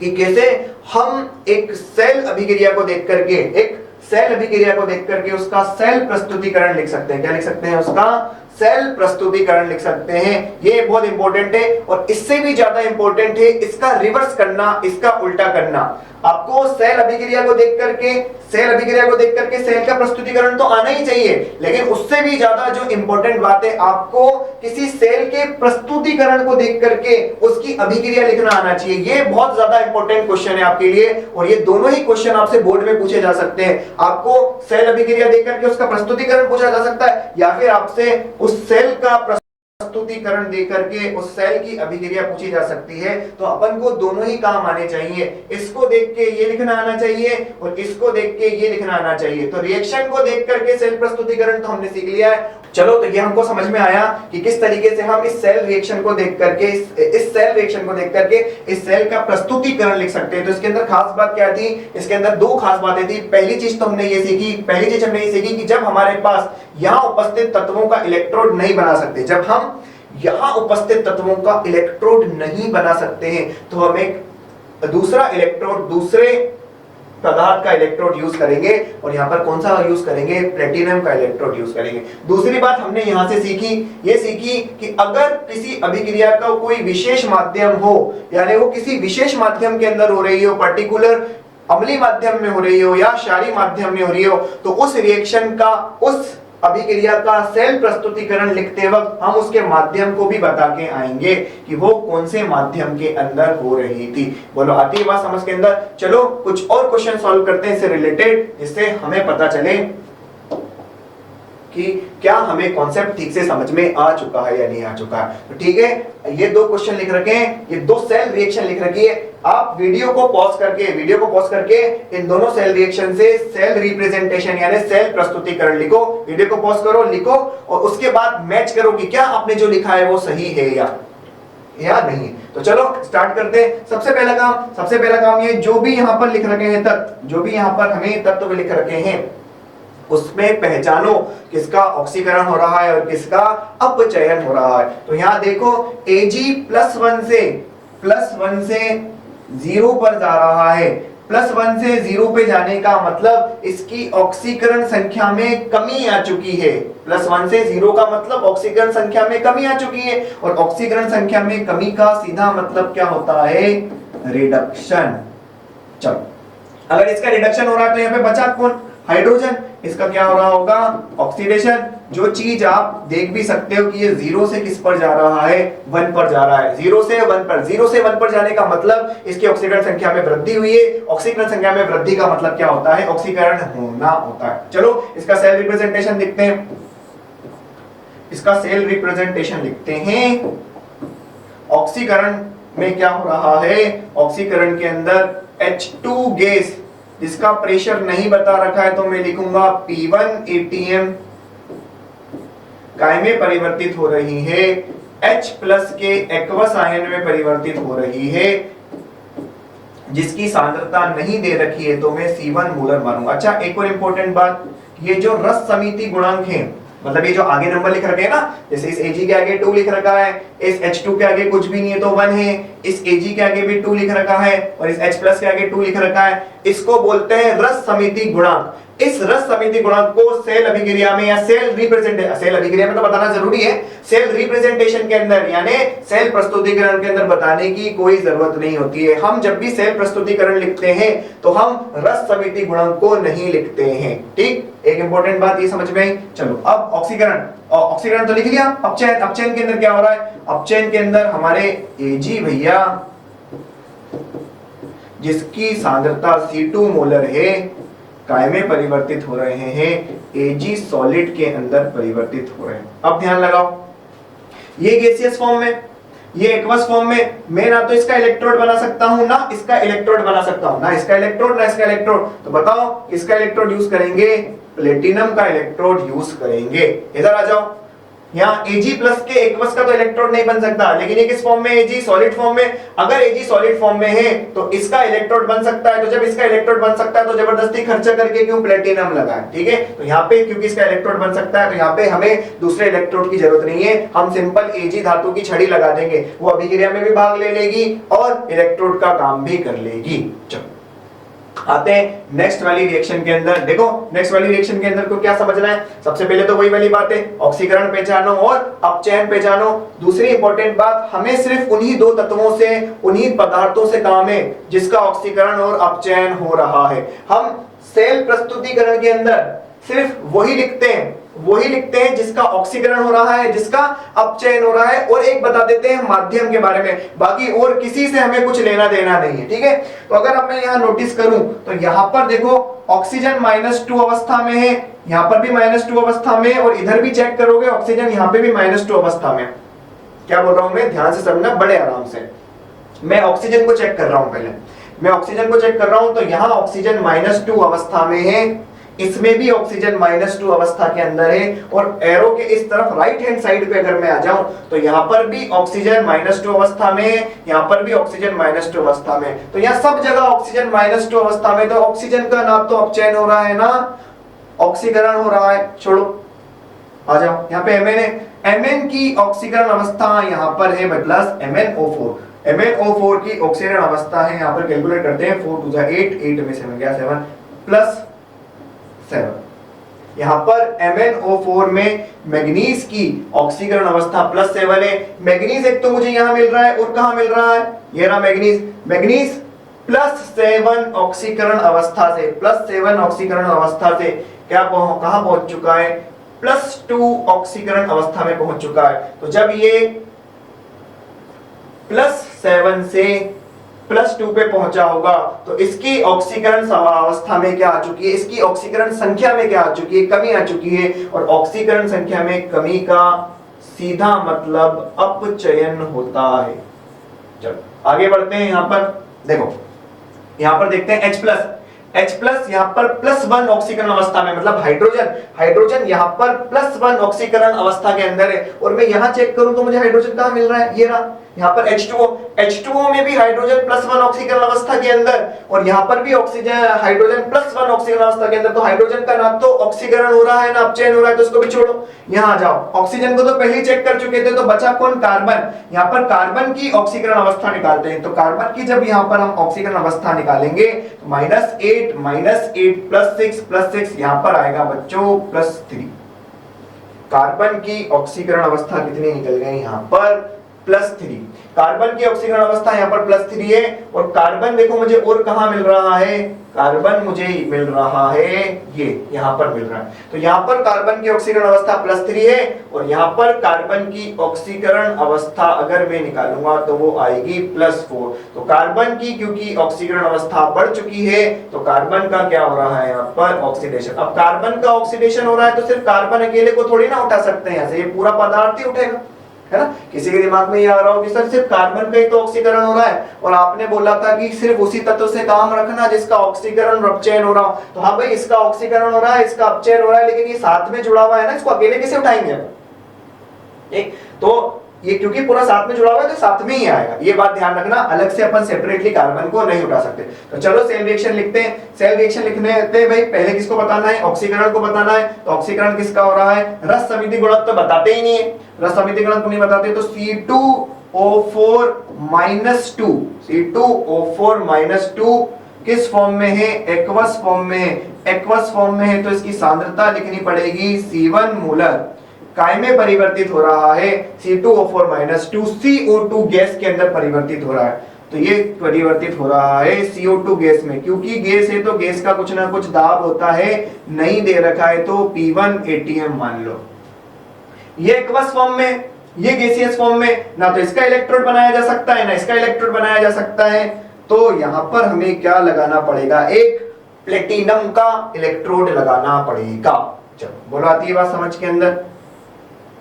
कि कैसे हम एक सेल अभिक्रिया को देख करके, एक सेल अभिक्रिया को देख करके उसका सेल प्रस्तुतिकरण लिख सकते हैं। क्या लिख सकते हैं, उसका सेल प्रस्तुतिकरण लिख सकते हैं। ये बहुत इंपॉर्टेंट है, और इससे भी ज्यादा इंपॉर्टेंट है इसका रिवर्स करना, इसका उल्टा करना। आपको सेल अभिक्रिया को देख करके, सेल अभिक्रिया को देख करके सेल का प्रस्तुतिकरण तो आना ही चाहिए, लेकिन उससे भी ज्यादा जो इंपॉर्टेंट बात है, आपको किसी सेल के प्रस्तुतिकरण को देख करके उसकी अभिक्रिया लिखना आना चाहिए। ये बहुत ज्यादा इंपॉर्टेंट क्वेश्चन है आपके लिए, और ये दोनों ही क्वेश्चन आपसे बोर्ड में पूछे जा सकते हैं। आपको सेल अभिक्रिया देख करके उसका प्रस्तुतिकरण पूछा जा सकता है, या फिर आपसे उस सेल का प्रस्तुतिकरण देकर के उस सेल की अभिक्रिया पूछी जा सकती है। तो अपन को दोनों ही काम आने चाहिए, इसको देख के ये लिखना आना चाहिए और इसको देख के ये लिखना आना चाहिए। तो रिएक्शन को देख करके सेल प्रस्तुतिकरण तो हमने सीख लिया है। चलो, तो ये हमको समझ में आया कि किस तरीके से हम इस सेल रिएक्शन को देख करके, इस सेल रिएक्शन को देख करके इस सेल का प्रस्तुतिकरण लिख सकते हैं। तो इसके अंदर खास बात क्या थी, इसके अंदर दो खास बातें थी। पहली चीज तो हमने ये सीखी, पहली चीज हमने ये सीखी कि जब हमारे पास यहाँ उपस्थित तत्वों का इलेक्ट्रोड नहीं बना सकते, जब हम यहाँ उपस्थित तत्वों का इलेक्ट्रोड नहीं बना सकते हैं, तो हम एक दूसरा इलेक्ट्रोड, दूसरे पदार्थ का इलेक्ट्रोड यूज करेंगे, और यहां पर कौन सा यूज करेंगे, प्लेटिनम का इलेक्ट्रोड यूज करेंगे। दूसरी बात हमने यहां से सीखी, ये सीखी कि अगर किसी अभिक्रिया का कोई विशेष माध्यम हो, यानी वो किसी विशेष माध्यम के अंदर हो रही हो, पर्टिकुलर अम्लीय माध्यम में हो रही हो या क्षारीय माध्यम में हो रही हो, तो उस रिएक्शन का, उस अभिक्रिया का सेल प्रस्तुतिकरण लिखते वक्त हम उसके माध्यम को भी बता के आएंगे कि वो कौन से माध्यम के अंदर हो रही थी। बोलो, आती है बात समझ के अंदर? चलो कुछ और क्वेश्चन सॉल्व करते हैं इससे रिलेटेड, जिससे हमें पता चले कि क्या हमें कॉन्सेप्ट ठीक से समझ में आ चुका है या नहीं आ चुका है। तो ठीक है, ये दो क्वेश्चन लिख रखे हैं, ये दो सेल रिएक्शन लिख रखी है। आप वीडियो को पॉज करके इन दोनों सेल रिएक्शन से सेल रिप्रेजेंटेशन यानी सेल प्रस्तुतिकरण लिखो। वीडियो को पॉज करो, लिखो, और उसके बाद मैच करो कि क्या आपने जो लिखा है वो सही है या नहीं। तो चलो स्टार्ट करते हैं। सबसे पहला काम ये, जो भी यहाँ पर लिख रखे हैं तत्व, जो भी यहाँ पर हमें तत्व लिख रखे हैं, उसमें पहचानो किसका ऑक्सीकरण हो रहा है और किसका अपचयन हो रहा है। तो यहां देखो, Ag +1 से 0 पर जा रहा है। +1 से 0 पे जाने का मतलब इसकी ऑक्सीकरण संख्या में कमी आ चुकी है। +1 से 0 का मतलब ऑक्सीकरण संख्या में कमी आ चुकी है, और ऑक्सीकरण संख्या में कमी का सीधा मतलब क्या होता है, रिडक्शन। चलो, अगर इसका रिडक्शन हो रहा है तो यहाँ पे बचा कौन, हाइड्रोजन। इसका क्या हो रहा होगा, ऑक्सीडेशन। जो चीज आप देख भी सकते हो कि ये 0 से किस पर जा रहा है, 1 पर जा रहा है। 0 से 1 पर जाने का मतलब इसकी ऑक्सीकरण संख्या में वृद्धि हुई है। ऑक्सीकरण संख्या में वृद्धि का मतलब क्या होता है, ऑक्सीकरण होना होता है। चलो इसका सेल रिप्रेजेंटेशन लिखते हैं, इसका सेल रिप्रेजेंटेशन लिखते हैं। ऑक्सीकरण में क्या हो रहा है, ऑक्सीकरण के अंदर H2 गैस, जिसका प्रेशर नहीं बता रखा है तो मैं लिखूंगा P1 ATM, काय में परिवर्तित हो रही है, H+ के एक्वस आयन में परिवर्तित हो रही है, जिसकी सांद्रता नहीं दे रखी है तो मैं C1 मोलर मानूंगा। अच्छा, एक और इंपॉर्टेंट बात, ये जो रस समिति गुणांक है, मतलब ये जो आगे नंबर लिख रखे हैं ना, जैसे इस Ag के आगे 2 लिख रखा है, इस H2 के आगे कुछ भी नहीं है तो 1 है, इस Ag के आगे भी 2 लिख रखा है, और इस H+ के आगे 2 लिख रखा है, इसको बोलते हैं रस समिति गुणांक। इस रस समिति गुणांक को सेल अभिक्रिया में या सेल अभिक्रिया में तो बताना जरूरी है, सेल रिप्रेजेंटेशन के अंदर यानी सेल प्रस्तुतिकरण के अंदर बताने की कोई जरूरत नहीं होती है। हम जब भी सेल प्रस्तुतिकरण लिखते हैं तो हम रस समिति गुणांक को नहीं लिखते हैं। ठीक, एक इंपॉर्टेंट बात ये समझ में आई। चलो अब ऑक्सीकरण तो लिख लिया। अपचयन के अंदर क्या हो रहा है, अपचयन के अंदर हमारे Ag भैया, जिसकी सांद्रता C2 मोलर है, काय में परिवर्तित हो रहे हैं, Ag सॉलिड के अंदर परिवर्तित हो रहे हैं। अब ध्यान लगाओ, ये गैसियस फॉर्म में, ये एक्वस फॉर्म में, मैं ना तो इसका इलेक्ट्रोड बना सकता हूं ना इसका इलेक्ट्रोड बना सकता हूं, ना इसका इलेक्ट्रोड ना इसका इलेक्ट्रोड। तो बताओ इसका इलेक्ट्रोड यूज करेंगे, प्लेटिनम का इलेक्ट्रोड यूज करेंगे। इधर आ जाओ, यहाँ Ag प्लस के एक्वस का तो इलेक्ट्रोड नहीं बन सकता, लेकिन ये किस फॉर्म में, Ag सॉलिड फॉर्म में। अगर Ag सॉलिड फॉर्म में है तो इसका इलेक्ट्रोड बन सकता है, तो जब इसका इलेक्ट्रोड बन सकता है तो जबरदस्ती खर्चा करके क्यों प्लेटिनम लगाएं, ठीक है। तो यहाँ पे क्योंकि इसका इलेक्ट्रोड बन सकता है तो यहाँ पे हमें दूसरे इलेक्ट्रोड की जरूरत नहीं है, हम सिंपल Ag धातु की छड़ी लगा देंगे, वो अभिक्रिया में भी भाग ले लेगी और इलेक्ट्रोड का काम भी कर लेगी। चलो आते हैं नेक्स्ट वाली रिएक्शन के अंदर। देखो नेक्स्ट वाली रिएक्शन के अंदर को क्या समझना है, सबसे पहले तो वही वाली बात है, ऑक्सीकरण पहचानो और अपचयन पहचानो। दूसरी इंपॉर्टेंट बात, हमें सिर्फ उन्हीं दो तत्वों से, उन्हीं पदार्थों से काम है जिसका ऑक्सीकरण और अपचयन हो रहा है। हम सेल प्रस्तुतिकरण के अंदर सिर्फ वही लिखते हैं जिसका ऑक्सीकरण हो रहा है, जिसका अपचयन हो रहा है, और एक बता देते हैं माध्यम के बारे में, बाकी और किसी से हमें कुछ लेना देना नहीं है, ठीक है। तो अगर अब मैं यहाँ नोटिस करूं तो यहाँ पर देखो ऑक्सीजन -2 अवस्था में है, यहाँ पर भी -2 अवस्था में, और इधर भी चेक करोगे ऑक्सीजन यहाँ पे भी -2 अवस्था में। क्या बोल रहा हूं मैं, ध्यान से समझना बड़े आराम से। मैं ऑक्सीजन को चेक कर रहा हूं, पहले मैं ऑक्सीजन को चेक कर रहा हूं, तो यहाँ ऑक्सीजन -2 अवस्था में है, इसमें भी ऑक्सीजन -2 अवस्था के अंदर है, और एरो के इस तरफ राइट हैंड साइड पे अगर मैं आ जाऊं तो यहाँ पर भी ऑक्सीजन -2 अवस्था में, यहाँ पर भी ऑक्सीजन -2 अवस्था में। तो यहाँ सब जगह ऑक्सीजन -2 अवस्था में, तो ऑक्सीजन का ना तो अपचयन हो रहा है ना ऑक्सीकरण हो रहा है। छोड़ो, आ जाओ यहाँ पे Mn है, Mn की ऑक्सीकरण अवस्था यहाँ पर है प्लस MnO4, MnO4 की ऑक्सीकरण अवस्था है, यहाँ पर कैलकुलेट करते हैं, 4 2 8, 8 में 7 गया 7 प्लस 7। यहाँ पर MnO4 में मैग्नीज की ऑक्सीकरण अवस्था +7 है। मैग्नीज एक तो मुझे यहाँ मिल रहा है, और कहाँ मिल रहा है, ये रहा मैग्नीज +7 ऑक्सीकरण अवस्था से, +7 ऑक्सीकरण अवस्था से क्या कहाँ पहुंच चुका है, +2 ऑक्सीकरण अवस्था में पहुंच चुका है। तो जब ये +7 से +2 पे पहुंचा होगा तो इसकी ऑक्सीकरण अवस्था में क्या आ चुकी है, इसकी ऑक्सीकरण संख्या में क्या आ चुकी है, कमी आ चुकी है, और ऑक्सीकरण संख्या में कमी का सीधा मतलब अपचयन होता है। चलो आगे बढ़ते हैं, यहाँ पर देखो, यहाँ पर देखते हैं H+ यहाँ पर +1 ऑक्सीकरण अवस्था में, मतलब हाइड्रोजन यहाँ पर +1 ऑक्सीकरण अवस्था के अंदर है, और मैं यहाँ चेक करूं तो मुझे हाइड्रोजन कहाँ मिल रहा है, ये रहा यहाँ पर H2O में भी हाइड्रोजन +1 ऑक्सीकरण अवस्था के अंदर, और यहाँ पर भी ऑक्सीजन हाइड्रोजन +1 ऑक्सीकरण अवस्था के अंदर। तो हाइड्रोजन का ना तो ऑक्सीकरण हो रहा है ना अपचयन हो रहा है, तो इसको भी छोड़ो, यहाँ आ जाओ। ऑक्सीजन को तो पहले ही चेक कर चुके थे, तो बचा कौन, कार्बन। यहाँ पर कार्बन की ऑक्सीकरण अवस्था निकालते हैं, तो कार्बन की जब यहाँ पर हम ऑक्सीकरण अवस्था निकालेंगे तो -8 + 6 यहाँ पर आएगा बच्चों +3। कार्बन की ऑक्सीकरण अवस्था कितनी निकल गई यहाँ पर, +3। कार्बन की ऑक्सीकरण अवस्था यहाँ पर +3 है, और कार्बन देखो मुझे और कहाँ मिल रहा है, कार्बन मुझे मिल रहा है ये यहाँ पर मिल रहा है। तो यहाँ पर कार्बन की ऑक्सीकरण अवस्था +3 है, और यहाँ पर कार्बन की ऑक्सीकरण अवस्था अगर मैं निकालूंगा तो वो आएगी +4। तो कार्बन की क्योंकि ऑक्सीकरण अवस्था बढ़ चुकी है तो कार्बन का क्या हो रहा है यहाँ पर, ऑक्सीडेशन। अब कार्बन का ऑक्सीडेशन हो रहा है तो सिर्फ कार्बन अकेले को थोड़ी ना उठा सकते हैं, ऐसे ये पूरा पदार्थ ही उठेगा, है ना। किसी के दिमाग में ये आ रहा हो कि सर सिर्फ कार्बन का ही तो ऑक्सीकरण हो रहा है, और आपने बोला था कि सिर्फ उसी तत्व से काम रखना जिसका ऑक्सीकरण और अपचयन हो रहा हो। तो हाँ भाई, इसका ऑक्सीकरण हो रहा है, इसका अपचयन हो रहा है, लेकिन ये साथ में जुड़ा हुआ है ना, इसको अकेले कैसे उठाएंगे हम, एक तो ये क्योंकि पूरा साथ में जुड़ा हुआ है तो साथ में ही आएगा, ये बात ध्यान रखना। अलग से अपन सेपरेटली कार्बन को नहीं उठा सकते। तो चलो सेल रिएक्शन लिखते हैं। सेल रिएक्शन लिखने हैं भाई, पहले किसको बताना है, ऑक्सीकरण को बताना है। तो ऑक्सीकरण किसका हो रहा है, रस समिति गुणक तो बताते ही नहीं है, रस समिति गुणक नहीं बताते, तो C2O4 -2 किस फॉर्म में है, एक्वस फॉर्म में है। एक्वस फॉर्म में है तो इसकी सांद्रता लिखनी पड़ेगी C1 मोलर। काय में परिवर्तित हो रहा है, C2O4 -2 CO2 गैस के अंदर परिवर्तित हो रहा है। तो ये परिवर्तित हो रहा है CO2 गैस में, क्योंकि गैस है तो गैस का कुछ ना कुछ दाब होता है, नहीं दे रखा है तो P1 ATM मान लो। ये एक्वस फॉर्म में, ये गैसियस फॉर्म में, ना तो इसका इलेक्ट्रोड बनाया जा सकता है ना इसका इलेक्ट्रोड बनाया जा सकता है। तो यहां पर हमें क्या लगाना पड़ेगा, एक प्लेटिनम का इलेक्ट्रोड लगाना पड़ेगा। चलो बोलो, आती है बात समझ के अंदर?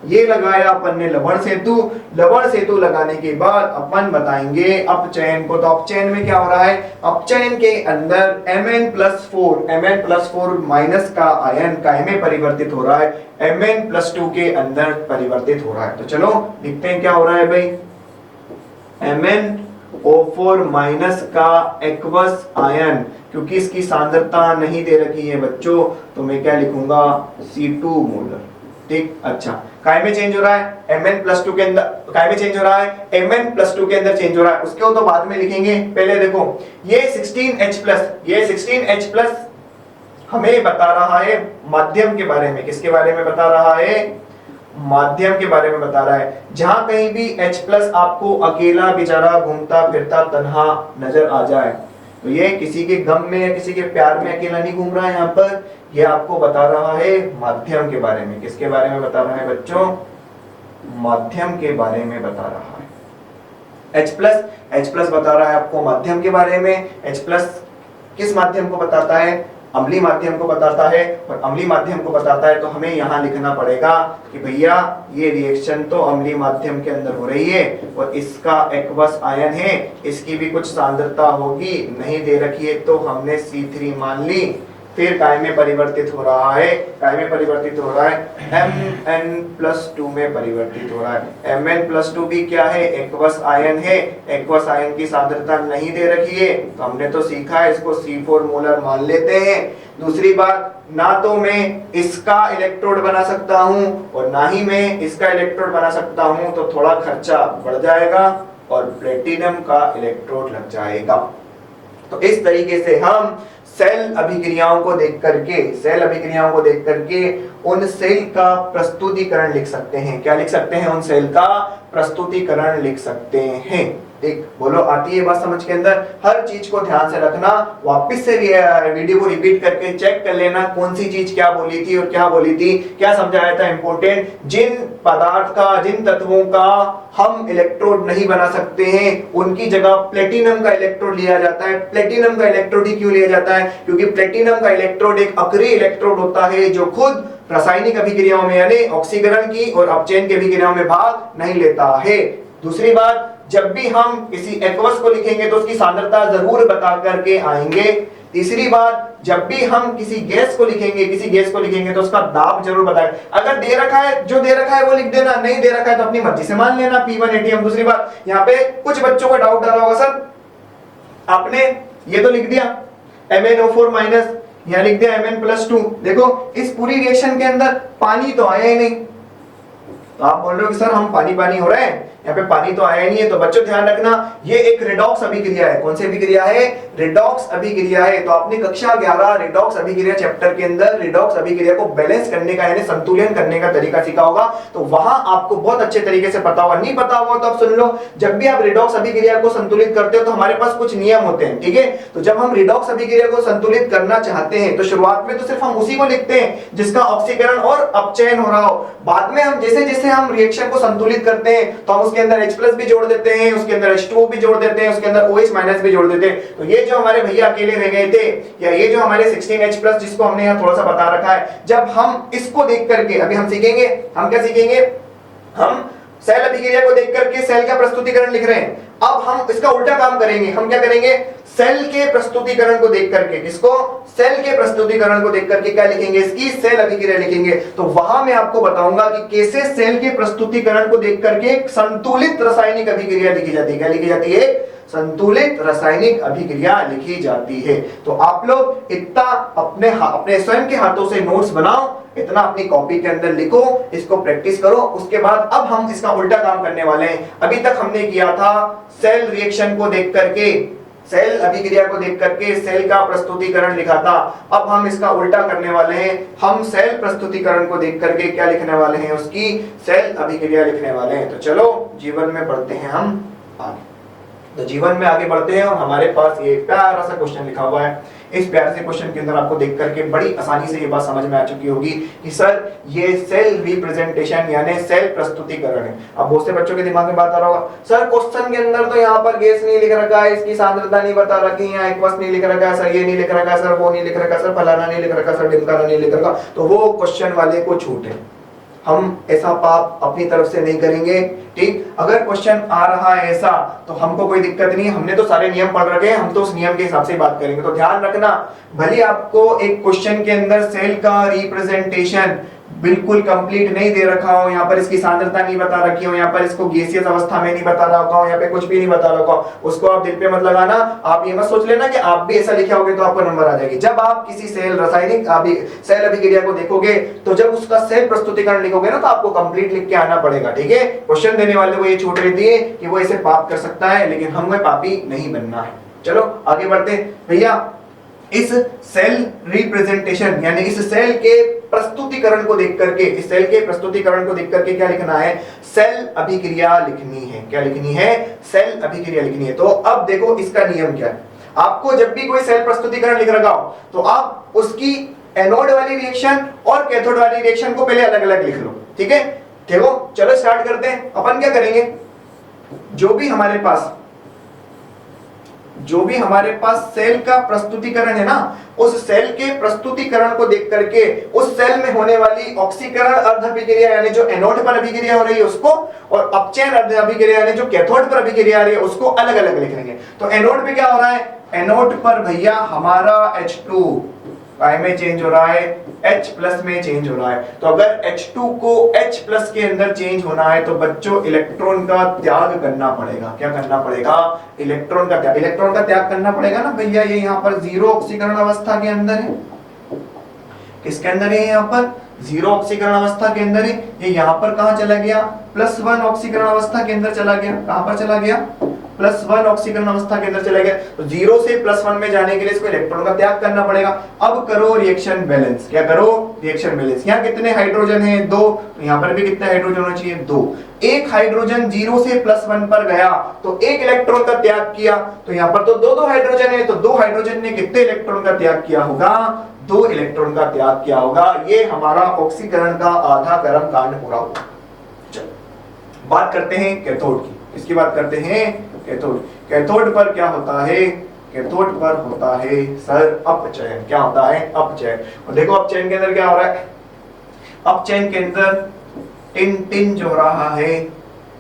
ये लगाया अपन ने लवण सेतु। लवण सेतु लगाने के बाद अपन बताएंगे अपचयन को। तो अपचयन में क्या हो रहा है? अपचयन के अंदर Mn+4 माइनस का आयन काय में परिवर्तित हो रहा है? Mn+2 के अंदर परिवर्तित हो रहा है। तो चलो लिखते हैं क्या हो रहा है भाई। MnO4 माइनस का एक्वस आयन, क्योंकि इसकी सांद्रता नहीं दे रखी है बच्चों, तो मैं क्या लिखूंगा? C2 molar. ठीक, अच्छा, काय में चेंज हो रहा है? Mn+2 के अंदर काय में चेंज हो रहा है? Mn+2 के अंदर चेंज हो रहा है। उसके तो बाद में लिखेंगे, पहले देखो ये 16H+ हमें बता रहा है माध्यम के बारे में। किसके बारे में बता रहा है? माध्यम के बारे में बता रहा है। जहां कहीं भी H+ आपको अकेला बेचारा घूमता फिरता तन्हा नजर आ जाए, तो ये किसी के गम में या किसी के प्यार में अकेला नहीं घूम रहा है। यहाँ पर ये आपको बता रहा है माध्यम के बारे में। किसके बारे में बता रहा है बच्चों? माध्यम के बारे में बता रहा है। H+ बता रहा है आपको माध्यम के बारे में। H+ किस माध्यम को बताता है? अम्लीय माध्यम को बताता है। और अम्लीय माध्यम को बताता है तो हमें यहाँ लिखना पड़ेगा कि भैया ये रिएक्शन तो अम्लीय माध्यम के अंदर हो रही है और इसका एक्वस आयन है, इसकी भी कुछ सांद्रता होगी, नहीं दे रखी है तो हमने C3 मान ली। फिर काय में परिवर्तित हो रहा है? काय में परिवर्तित हो रहा है? Mn+2 में परिवर्तित हो रहा है। Mn+2 भी क्या है? एक्वस आयन है। एक्वस आयन की सांद्रता नहीं दे रखी है तो हमने तो सीखा है इसको C4 मोलर मान लेते हैं। दूसरी बात, ना तो मैं इसका इलेक्ट्रोड बना सकता हूं और ना ही मैं इसका इलेक्ट्रोड बना सकता हूं, तो थोड़ा खर्चा बढ़ जाएगा और प्लेटिनम का इलेक्ट्रोड लग जाएगा। तो इस तरीके से हम सेल अभिक्रियाओं को देख करके उन सेल का प्रस्तुतिकरण लिख सकते हैं। क्या लिख सकते हैं? उन सेल का प्रस्तुतिकरण लिख सकते हैं। ठीक, बोलो, आती है बात समझ के अंदर? हर चीज को ध्यान से रखना, वापस से वीडियो को रिपीट करके चेक कर लेना कौन सी चीज क्या बोली थी और क्या बोली थी, क्या समझाया था इंपॉर्टेंट। जिन पदार्थ का, जिन तत्वों का हम इलेक्ट्रोड नहीं बना सकते हैं उनकी जगह प्लेटिनम का इलेक्ट्रोड लिया जाता है। प्लेटिनम का इलेक्ट्रोड ही क्यों लिया जाता है? क्योंकि प्लेटिनम का इलेक्ट्रोड एक अक्रिय इलेक्ट्रोड होता है जो खुद रासायनिक अभिक्रियाओं में यानी ऑक्सीकरण की और अपचयन की अभिक्रियाओं में भाग नहीं लेता है। दूसरी बात, जब भी हम किसी एक्वस को लिखेंगे तो उसकी सांद्रता जरूर बता करके आएंगे। तीसरी बात, जब भी हम किसी गैस को लिखेंगे तो उसका दाब जरूर बताएं। अगर दे रखा है, जो दे रखा है वो लिख देना, नहीं दे रखा है तो अपनी मर्जी से मान लेना P1 ATM। दूसरी बात, यहाँ पे कुछ बच्चों को डाउट आ रहा होगा, सर आपने ये तो लिख दिया MnO4 माइनस, यहाँ लिख दिया Mn+2। देखो इस पूरी रिएक्शन के अंदर पानी तो आया ही नहीं, तो आप बोल रहे हो कि सर हम पानी हो रहे हैं, यहाँ पे पानी तो आया नहीं है। तो बच्चों ध्यान रखना, ये एक रिडॉक्स अभिक्रिया है। कौन सी अभिक्रिया है? रिडॉक्स अभिक्रिया है। तो आपने कक्षा 11 रिडॉक्स अभिक्रिया चैप्टर के अंदर रिडॉक्स अभिक्रिया को बैलेंस करने का यानी संतुलन करने का तरीका सीखा होगा, तो वहां आपको बहुत अच्छे तरीके से पता होगा। नहीं पता होगा तो आप सुन लो, जब भी आप रिडॉक्स अभिक्रिया को संतुलित करते हो तो हमारे पास कुछ नियम होते हैं, ठीक है। तो जब हम रिडॉक्स अभिक्रिया को संतुलित करना चाहते हैं तो शुरुआत में तो सिर्फ हम उसी को लिखते हैं जिसका ऑक्सीकरण और अपचयन हो रहा हो। बाद में हम जैसे जैसे हम रिएक्शन को संतुलित करते हैं तो हम उसके अंदर H+ भी जोड़ देते हैं, उसके अंदर H2O भी जोड़ देते हैं, उसके अंदर OH- भी जोड़ देते हैं। तो ये जो हमारे भैया अकेले रह गए थे, या ये जो हमारे 16H+ जिसको हमने यहाँ थोड़ा सा बता रखा है, जब हम इसको देख करके अभी हम सीखेंगे, हम क्या सीखेंगे, हम सेल अभिक्रिया को देख करके सेल का प्रस्तुतिकरण लिख रहे हैं। अब हम इसका उल्टा काम करेंगे। हम क्या करेंगे, सेल के प्रस्तुतिकरण को देख करके, किसको, सेल के प्रस्तुतिकरण को देख करके क्या लिखेंगे, इसकी सेल अभिक्रिया लिखेंगे। तो वहां मैं आपको बताऊंगा कि कैसे सेल के प्रस्तुतिकरण को देख करके संतुलित रासायनिक अभिक्रिया लिखी जाती है। क्या लिखी जाती है, संतुलित रासायनिक अभिक्रिया लिखी जाती है। तो आप लोग इतना अपने स्वयं के हाथों से नोट्स बनाओ, इतना अपनी कॉपी के अंदर लिखो, इसको प्रैक्टिस करो। उसके बाद अब हम इसका उल्टा काम करने वाले हैं। अभी तक हमने किया था सेल रिएक्शन को देख करके, सेल अभिक्रिया को देख करके सेल का प्रस्तुतिकरण लिखा था। अब हम इसका उल्टा करने वाले हैं, हम सेल प्रस्तुतिकरण को देख करके क्या लिखने वाले हैं, उसकी सेल अभिक्रिया लिखने वाले हैं। तो चलो जीवन में बढ़ते हैं हम आगे। तो जीवन में आगे बढ़ते हैं और हमारे पास ये प्यारा सा क्वेश्चन लिखा हुआ है। इस प्यारे से क्वेश्चन के अंदर आपको देख करके बड़ी आसानी से ये बात समझ में आ चुकी होगी कि सर ये सेल रिप्रेजेंटेशन यानी सेल प्रस्तुतिकरण है। अब बहुत से बच्चों के दिमाग में बात आ रहा होगा, सर क्वेश्चन के अंदर तो यहाँ पर गैस नहीं लिख रखा है, इसकी सांद्रता नहीं बता रखी, यहाँ एक्वस नहीं लिख रखा है, सर ये नहीं लिख रखा है, सर वो नहीं लिख रखा है, सर फलाना नहीं लिख रखा, सर ढिमकाना नहीं लिख रखा। तो वो क्वेश्चन वाले को छूट है, हम ऐसा पाप अपनी तरफ से नहीं करेंगे। ठीक, अगर क्वेश्चन आ रहा है ऐसा तो हमको कोई दिक्कत नहीं, हमने तो सारे नियम पढ़ रखे हैं, हम तो उस नियम के हिसाब से बात करेंगे। तो ध्यान रखना, भले आपको एक क्वेश्चन के अंदर सेल का रिप्रेजेंटेशन बिल्कुल कंप्लीट नहीं दे रखा हो, यहाँ पर इसकी सांद्रता नहीं बता रखी हो, यहाँ पर इसको गैसियस अवस्था में नहीं बता रखा हो, यहाँ पे कुछ भी नहीं बता रखा हो, उसको आप दिल पे मत लगाना। आप ये मत सोच लेना कि आप भी ऐसा लिखे होगे तो आपको नंबर आ जाएगी। जब आप किसी सेल रासायनिक सेल अभिक्रिया को देखोगे तो जब उसका सेल प्रस्तुतिकरण लिखोगे ना तो आपको कंप्लीट लिख के आना पड़ेगा। ठीक है, क्वेश्चन देने वाले को ये छूट रहती है कि वो ऐसे पाप कर सकता है, लेकिन हमें पापी नहीं बनना है। चलो आगे बढ़ते भैया। इस सेल रिप्रेजेंटेशन यानी इस सेल के प्रस्तुतिकरण को देख करके, इस सेल के प्रस्तुतिकरण को देख करके क्या लिखना है? सेल अभिक्रिया लिखनी है। क्या लिखनी है? सेल अभिक्रिया लिखनी है। तो अब देखो इसका नियम क्या है। आपको जब भी कोई सेल प्रस्तुतिकरण लिख रखा हो तो आप उसकी एनोड वाली रिएक्शन और कैथोड वाली रिएक्शन को पहले अलग अलग लिख लो। ठीक है, देखो चलो स्टार्ट करते हैं। अपन क्या करेंगे, जो भी हमारे पास सेल का प्रस्तुतिकरण है ना, उस सेल के प्रस्तुतिकरण को देख करके उस सेल में होने वाली ऑक्सीकरण अर्ध अभिक्रिया यानी जो एनोड पर अभिक्रिया हो रही है उसको, और अपचयन अर्ध अभिक्रिया यानी जो कैथोड पर अभिक्रिया आ रही है उसको अलग अलग लिख लेंगे। तो एनोड पे क्या हो रहा है? एनोड पर भैया हमारा H2 में चेंज हो रहा है, H प्लस में चेंज हो रहा है। तो अगर H2 को H प्लस के अंदर चेंज होना है तो बच्चों इलेक्ट्रॉन का त्याग करना पड़ेगा। क्या करना पड़ेगा? इलेक्ट्रॉन का त्याग। इलेक्ट्रॉन का त्याग करना पड़ेगा ना भैया। ये यहाँ पर जीरो ऑक्सीकरण अवस्था के अंदर है। किसके अंदर है? यहाँ पर जीरो ऑक्सीकरण अवस्था के अंदर है। ये यहाँ पर कहाँ चला गया? +1 ऑक्सीकरण अवस्था के अंदर चला गया। कहाँ पर चला गया? +1 ऑक्सीकरण अवस्था के अंदर चला गया। तो 0 से +1 में जाने के लिए इसको इलेक्ट्रॉन का त्याग करना पड़ेगा। अब करो रिएक्शन बैलेंस। क्या करो? Reaction balance. यहाँ कितने हाइड्रोजन है? 2। यहाँ पर भी कितने हाइड्रोजन होना चाहिए? 2। एक हाइड्रोजन 0 से +1 पर गया तो एक इलेक्ट्रॉन का त्याग किया। तो यहाँ पर तो 2 हाइड्रोजन है, तो 2 हाइड्रोजन ने कितने इलेक्ट्रॉन का त्याग किया होगा? 2 इलेक्ट्रॉन का त्याग किया होगा। ये हमारा ऑक्सीकरण का आधा कर्म कांड पूरा होगा। चलो बात करते हैं कैथोड की। इसकी बात करते हैं कैथोड। कैथोड पर क्या होता है? कैथोड पर होता है सर अपचयन। क्या होता है? अपचयन। और देखो अपचयन के अंदर क्या हो रहा है? अपचयन के अंदर टिन जो हो रहा है,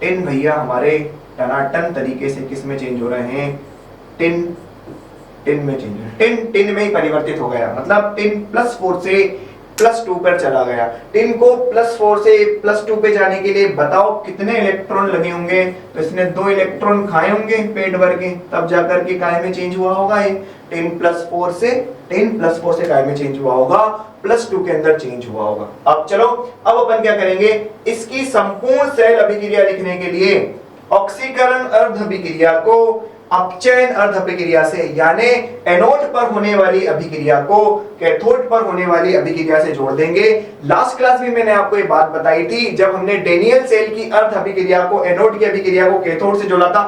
टिन भैया हमारे टनाटन तरीके से किस में चेंज हो रहे हैं? टिन में चेंज हो रहे हैं। टिन में ही परिवर्तित हो गया। मतलब टिन +4 से +2 पर चला गया। टिन को +4 से +2 पे जाने के लिए बताओ कितने इलेक्ट्रॉन लगे होंगे? तो इसने 2 इलेक्ट्रॉन खाए होंगे पेट भर के, तब जाकर के काय में चेंज हुआ होगा। ये टिन +4 से काय में चेंज हुआ होगा, +2 के अंदर चेंज हुआ होगा। अब चलो, अब अपन क्या करेंगे? इसकी संपूर्ण सेल अभिक्रिया लिखने के लिए ऑक्सीकरण अर्ध अभिक्रिया को अपचयन अर्ध अभिक्रिया से यानी एनोड पर होने वाली अभिक्रिया को कैथोड पर होने वाली अभिक्रिया से जोड़ देंगे। लास्ट क्लास में मैंने आपको ये बात बताई थी, जब हमने डेनियल सेल की अर्ध अभिक्रिया को एनोड की अभिक्रिया को कैथोड से जोड़ा था।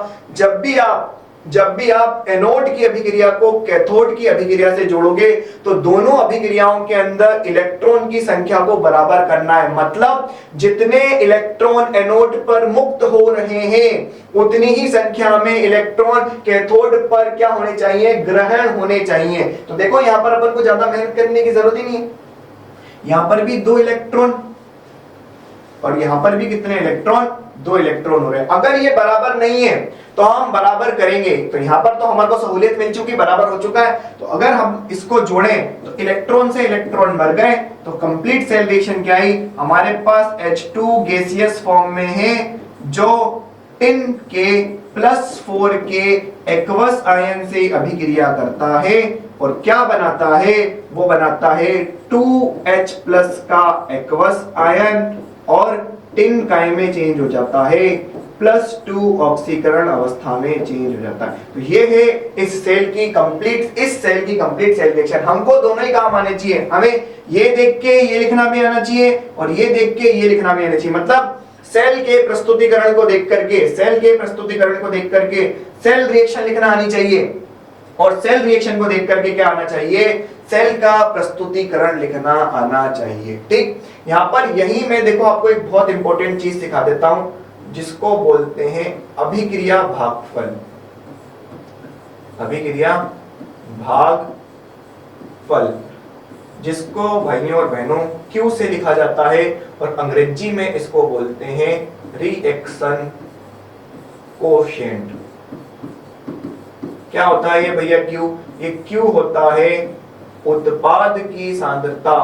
जब भी आप एनोड की अभिक्रिया को कैथोड की अभिक्रिया से जोड़ोगे तो दोनों अभिक्रियाओं के अंदर इलेक्ट्रॉन की संख्या को बराबर करना है। मतलब जितने इलेक्ट्रॉन एनोड पर मुक्त हो रहे हैं उतनी ही संख्या में इलेक्ट्रॉन कैथोड पर क्या होने चाहिए? ग्रहण होने चाहिए। तो देखो यहां पर अपन को ज्यादा मेहनत करने की जरूरत ही नहीं है। यहां पर भी 2 इलेक्ट्रॉन और यहां पर भी कितने इलेक्ट्रॉन? 2 इलेक्ट्रॉन हो रहे हैं। अगर ये बराबर नहीं है तो हम बराबर करेंगे। तो यहां पर तो हमारे को सहूलियत मिल चुकी, बराबर हो चुका है। तो अगर हम इसको जोड़ें तो इलेक्ट्रॉन से इलेक्ट्रॉन मर गए तो कंप्लीट सेल रिएक्शन क्या आई? हमारे पास H2 गैसियस फॉर्म में है जो टिन के +4 के एक्वस आयन से अभिक्रिया करता है और क्या बनाता है? वो बनाता है 2H+ का एक्वस आयन और टिन काय में चेंज हो जाता है, +2 ऑक्सीकरण अवस्था में चेंज हो जाता है। तो ये है इस सेल की कंप्लीट सेल रिएक्शन। हमको दोनों ही काम आने चाहिए। हमें ये देख के ये लिखना भी आना चाहिए और ये देख के ये लिखना भी आना चाहिए। मतलब सेल के प्रस्तुतिकरण को देख करके सेल रिएक्शन लिखना आनी चाहिए, और सेल रिएक्शन को देख करके क्या आना चाहिए, सेल का प्रस्तुतिकरण लिखना आना चाहिए। ठीक, यहां पर यही मैं देखो आपको एक बहुत इंपॉर्टेंट चीज सिखा देता हूं, जिसको बोलते हैं अभिक्रिया भागफल। अभिक्रिया भागफल, जिसको भाइयों और बहनों Q से लिखा जाता है, और अंग्रेजी में इसको बोलते हैं रिएक्शन कोशेंट। क्या होता है ये भैया Q? ये Q होता है उत्पाद की सांद्रता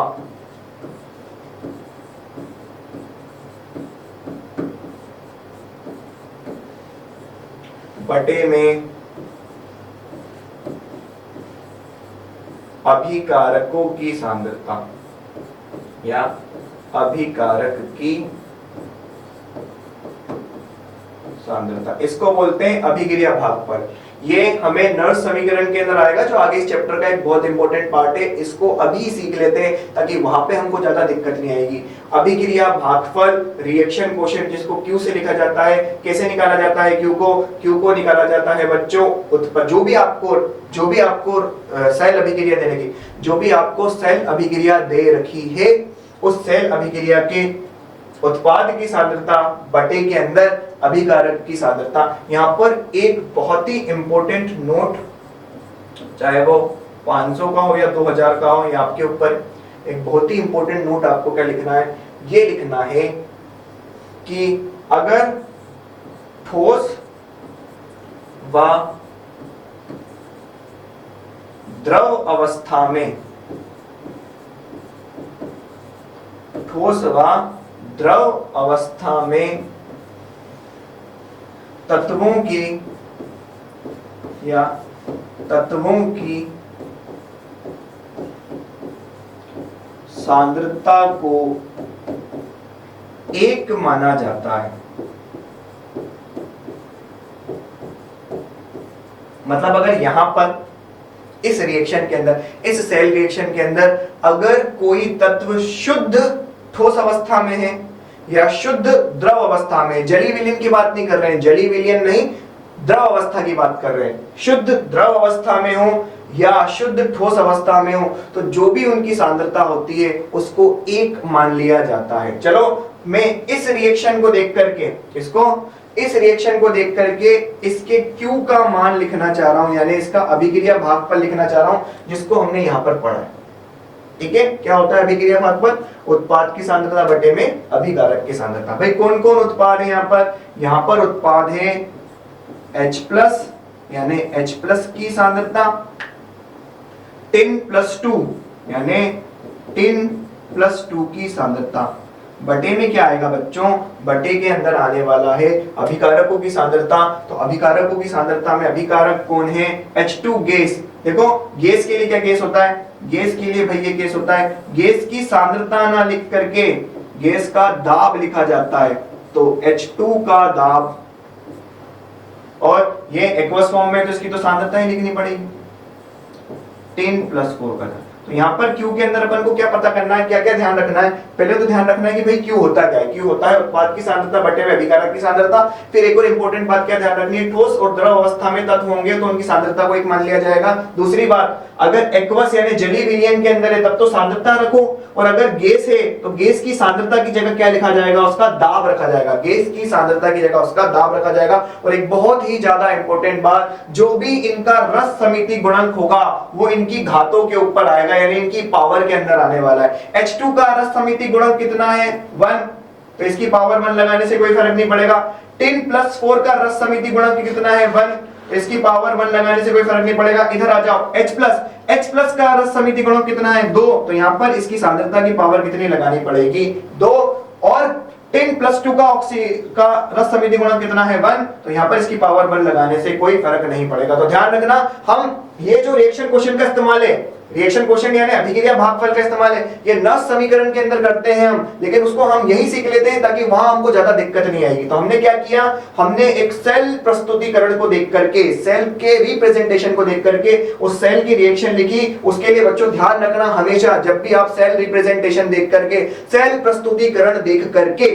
बटे में अभिकारकों की सांद्रता, या अभिकारक की सांद्रता, इसको बोलते हैं अभिक्रिया भागफल। ये हमें नर्स समीकरण के अंदर आएगा, जो आगे इस चैप्टर का एक बहुत इंपॉर्टेंट पार्ट है। इसको अभी सीख लेते हैं ताकि वहां पे हमको ज्यादा दिक्कत नहीं आएगी। अभिक्रिया भागफल, रिएक्शन कोशेंट, जिसको Q से लिखा जाता है। कैसे निकाला जाता है Q को निकाला जाता है बच्चों, जो भी आपको सेल अभिक्रिया दे रखी, जो भी आपको सेल अभिक्रिया दे रखी है, उस सेल अभिक्रिया के उत्पाद की सांद्रता बटे के अंदर अभिकारक की सांद्रता। यहां पर एक बहुत ही इंपॉर्टेंट नोट, चाहे वो 500 का हो या 2000 का हो, या आपके ऊपर एक बहुत ही इंपॉर्टेंट नोट आपको क्या लिखना है, ये लिखना है कि अगर ठोस व द्रव अवस्था में, ठोस व द्रव अवस्था में तत्वों की सांद्रता को एक माना जाता है। मतलब अगर यहां पर इस रिएक्शन के अंदर, इस सेल रिएक्शन के अंदर, अगर कोई तत्व शुद्ध ठोस अवस्था में है या शुद्ध द्रव अवस्था में, जलीय विलयन की बात नहीं कर रहे हैं, जलीय विलयन नहीं, द्रव अवस्था की बात कर रहे हैं, शुद्ध द्रव अवस्था में हो या शुद्ध ठोस अवस्था में हो, तो जो भी उनकी सांद्रता होती है उसको एक मान लिया जाता है। चलो मैं इस रिएक्शन को देख करके, इस रिएक्शन को देख करके इसके Q का मान लिखना चाह रहा हूं, यानी इसका अभिक्रिया भागफल लिखना चाह रहा हूं, जिसको हमने यहां पर पढ़ा है। ठीक है, क्या होता है अभिक्रिया भागफल? उत्पाद की सांद्रता बटे में अभिकारक की सांद्रता। भाई कौन कौन उत्पाद है यहाँ पर उत्पाद है H+, यानी H+ की सांद्रता, tin+2 यानी tin+2 की सांद्रता, बटे में क्या आएगा बच्चों? बटे के अंदर आने वाला है अभिकारकों की सांद्रता। तो अभिकारकों की सांद्रता में अभिकारक कौन है? H2 gas. देखो गैस के लिए क्या केस होता है? गैस के लिए भाई ये केस होता है, गैस की सांद्रता ना लिख करके गैस का दाब लिखा जाता है। तो H2 का दाब, और ये एक्वस फॉर्म में तो इसकी तो सांद्रता ही लिखनी पड़ेगी, 10+4 का। तो यहाँ पर Q के अंदर अपन को क्या पता करना है, क्या क्या ध्यान रखना है? पहले तो ध्यान रखना है कि भाई Q होता क्या है। Q होता है उत्पाद की सांद्रता बटे में अभिकारक की सांद्रता। फिर एक और इंपॉर्टेंट बात क्या ध्यान रखनी है, ठोस और द्रव अवस्था में तत्व होंगे तो उनकी सांद्रता को एक मान लिया जाएगा। दूसरी बात, अगर एक्वस यानी जलीय विलयन के अंदर है तब तो सांद्रता रखो, और अगर गैस है तो गैस की सांद्रता की जगह क्या लिखा जाएगा? उसका दाब रखा जाएगा। गैस की सांद्रता की जगह उसका दाब रखा जाएगा। और एक बहुत ही ज्यादा इंपॉर्टेंट बात, जो भी इनका रस समिति गुणक होगा वो इनकी घातों के ऊपर आएगा, यानी इनकी पावर के अंदर आने वाला है। H2 का रस समिति गुणक कितना है? 1, तो इसकी पावर 1 लगाने से कोई फर्क नहीं पड़ेगा। 10+4 का रस समिति गुणक कितना है? 1, इसकी पावर 1 लगाने से कोई फर्क नहीं पड़ेगा। इधर आ जाओ, H+ का रस समिति गुणक कितना है? 2, तो यहां पर इसकी सांद्रता की पावर कितनी लगानी पड़ेगी? 2, और 10+2 का रस समिति गुणक कितना है? 1, तो यहां पर इसकी पावर 1 लगाने से कोई फर्क नहीं पड़ेगा। तो ध्यान रखना, हम ये जो रिएक्शन क्वेश्चन का इस्तेमाल है, रिएक्शन क्वेश्चन यानी अभिक्रिया भागफल का इस्तेमाल है, ये नस समीकरण के अंदर करते हैं हम, लेकिन उसको हम यही सीख लेते हैं ताकि वहां हमको ज्यादा दिक्कत नहीं आएगी। तो हमने क्या किया, हमने एक सेल प्रस्तुतिकरण को देख करके, सेल के रिप्रेजेंटेशन को देख करके उस सेल की रिएक्शन लिखी। उसके लिए बच्चों ध्यान रखना, हमेशा जब भी आप सेल रिप्रेजेंटेशन देख करके, सेल प्रस्तुतिकरण देख करके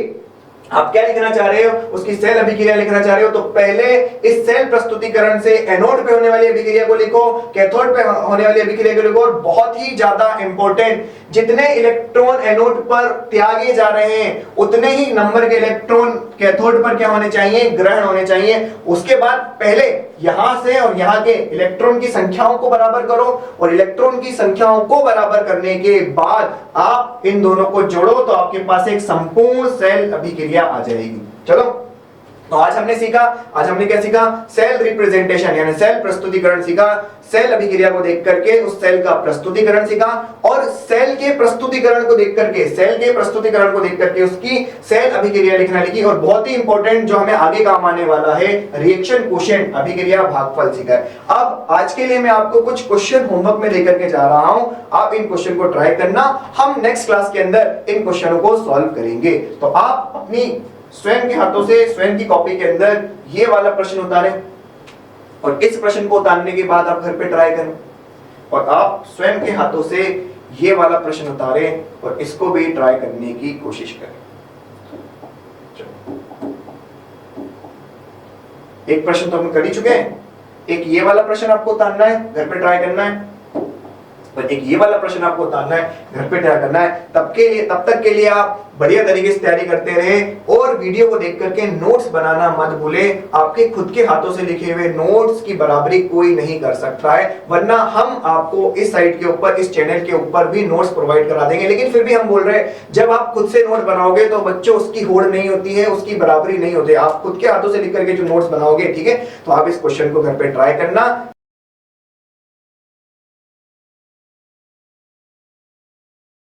आप क्या लिखना चाह रहे हो, उसकी सेल अभिक्रिया लिखना चाह रहे हो, तो पहले इस सेल प्रस्तुतीकरण से एनोड पे होने वाली अभिक्रिया को लिखो, कैथोड पे होने वाली अभिक्रिया को लिखो, और बहुत ही ज्यादा इंपॉर्टेंट, जितने इलेक्ट्रॉन एनोड पर त्यागे जा रहे हैं उतने ही नंबर के इलेक्ट्रॉन कैथोड पर क्या होने चाहिए, ग्रहण होने चाहिए। उसके बाद पहले यहां से और यहां के इलेक्ट्रॉन की संख्याओं को बराबर करो, और इलेक्ट्रॉन की संख्याओं को बराबर करने के बाद आप इन दोनों को जोड़ो तो आपके पास एक संपूर्ण सेल अभिक्रिया आ जाएगी। चलो, तो आज हमने क्या सीखा, सेल रिप्रेजेंटेशन यानी सेल प्रस्तुतीकरण सीखा, सेल अभिक्रिया को देख करके उस सेल का प्रस्तुतीकरण सीखा, और सेल के प्रस्तुतीकरण को देख करके उसकी सेल अभिक्रिया लिखना लिखी, और बहुत ही इंपॉर्टेंट जो हमें आगे काम आने वाला है, रिएक्शन कोशेंट अभिक्रिया भागफल सीखा है। अब आज के लिए मैं आपको कुछ क्वेश्चन होमवर्क में लेकर के जा रहा हूं, आप इन क्वेश्चन को ट्राई करना, हम नेक्स्ट क्लास के अंदर इन क्वेश्चनों को सॉल्व करेंगे। तो आप अपनी स्वयं के हाथों से स्वयं की कॉपी के अंदर ये वाला प्रश्न उतारें, और इस प्रश्न को उतारने के बाद आप घर पे ट्राई करें, और आप स्वयं के हाथों से ये वाला प्रश्न उतारें और इसको भी ट्राई करने की कोशिश करें। एक प्रश्न तो हम कर ही चुके हैं, एक ये वाला प्रश्न आपको उतारना है, घर पे ट्राई करना है, और एक ये वाला प्रश्न आपको उतारना है, घर पे ट्राई करना है। तब तक के लिए आप बढ़िया तरीके से तैयारी करते रहे, और वीडियो को देख करके नोट्स बनाना मत भूले। आपके खुद के हाथों से लिखे हुए नोट्स की बराबरी कोई नहीं कर सकता है, वरना हम आपको इस साइट के ऊपर, इस चैनल के ऊपर भी नोट्स प्रोवाइड करा देंगे। लेकिन फिर भी हम बोल रहे हैं, जब आप खुद से नोट बनाओगे तो बच्चों उसकी होड़ नहीं होती है, उसकी बराबरी नहीं होती। आप खुद के हाथों से लिख करके जो नोट्स बनाओगे, ठीक है, तो आप इस क्वेश्चन को घर पे ट्राई करना।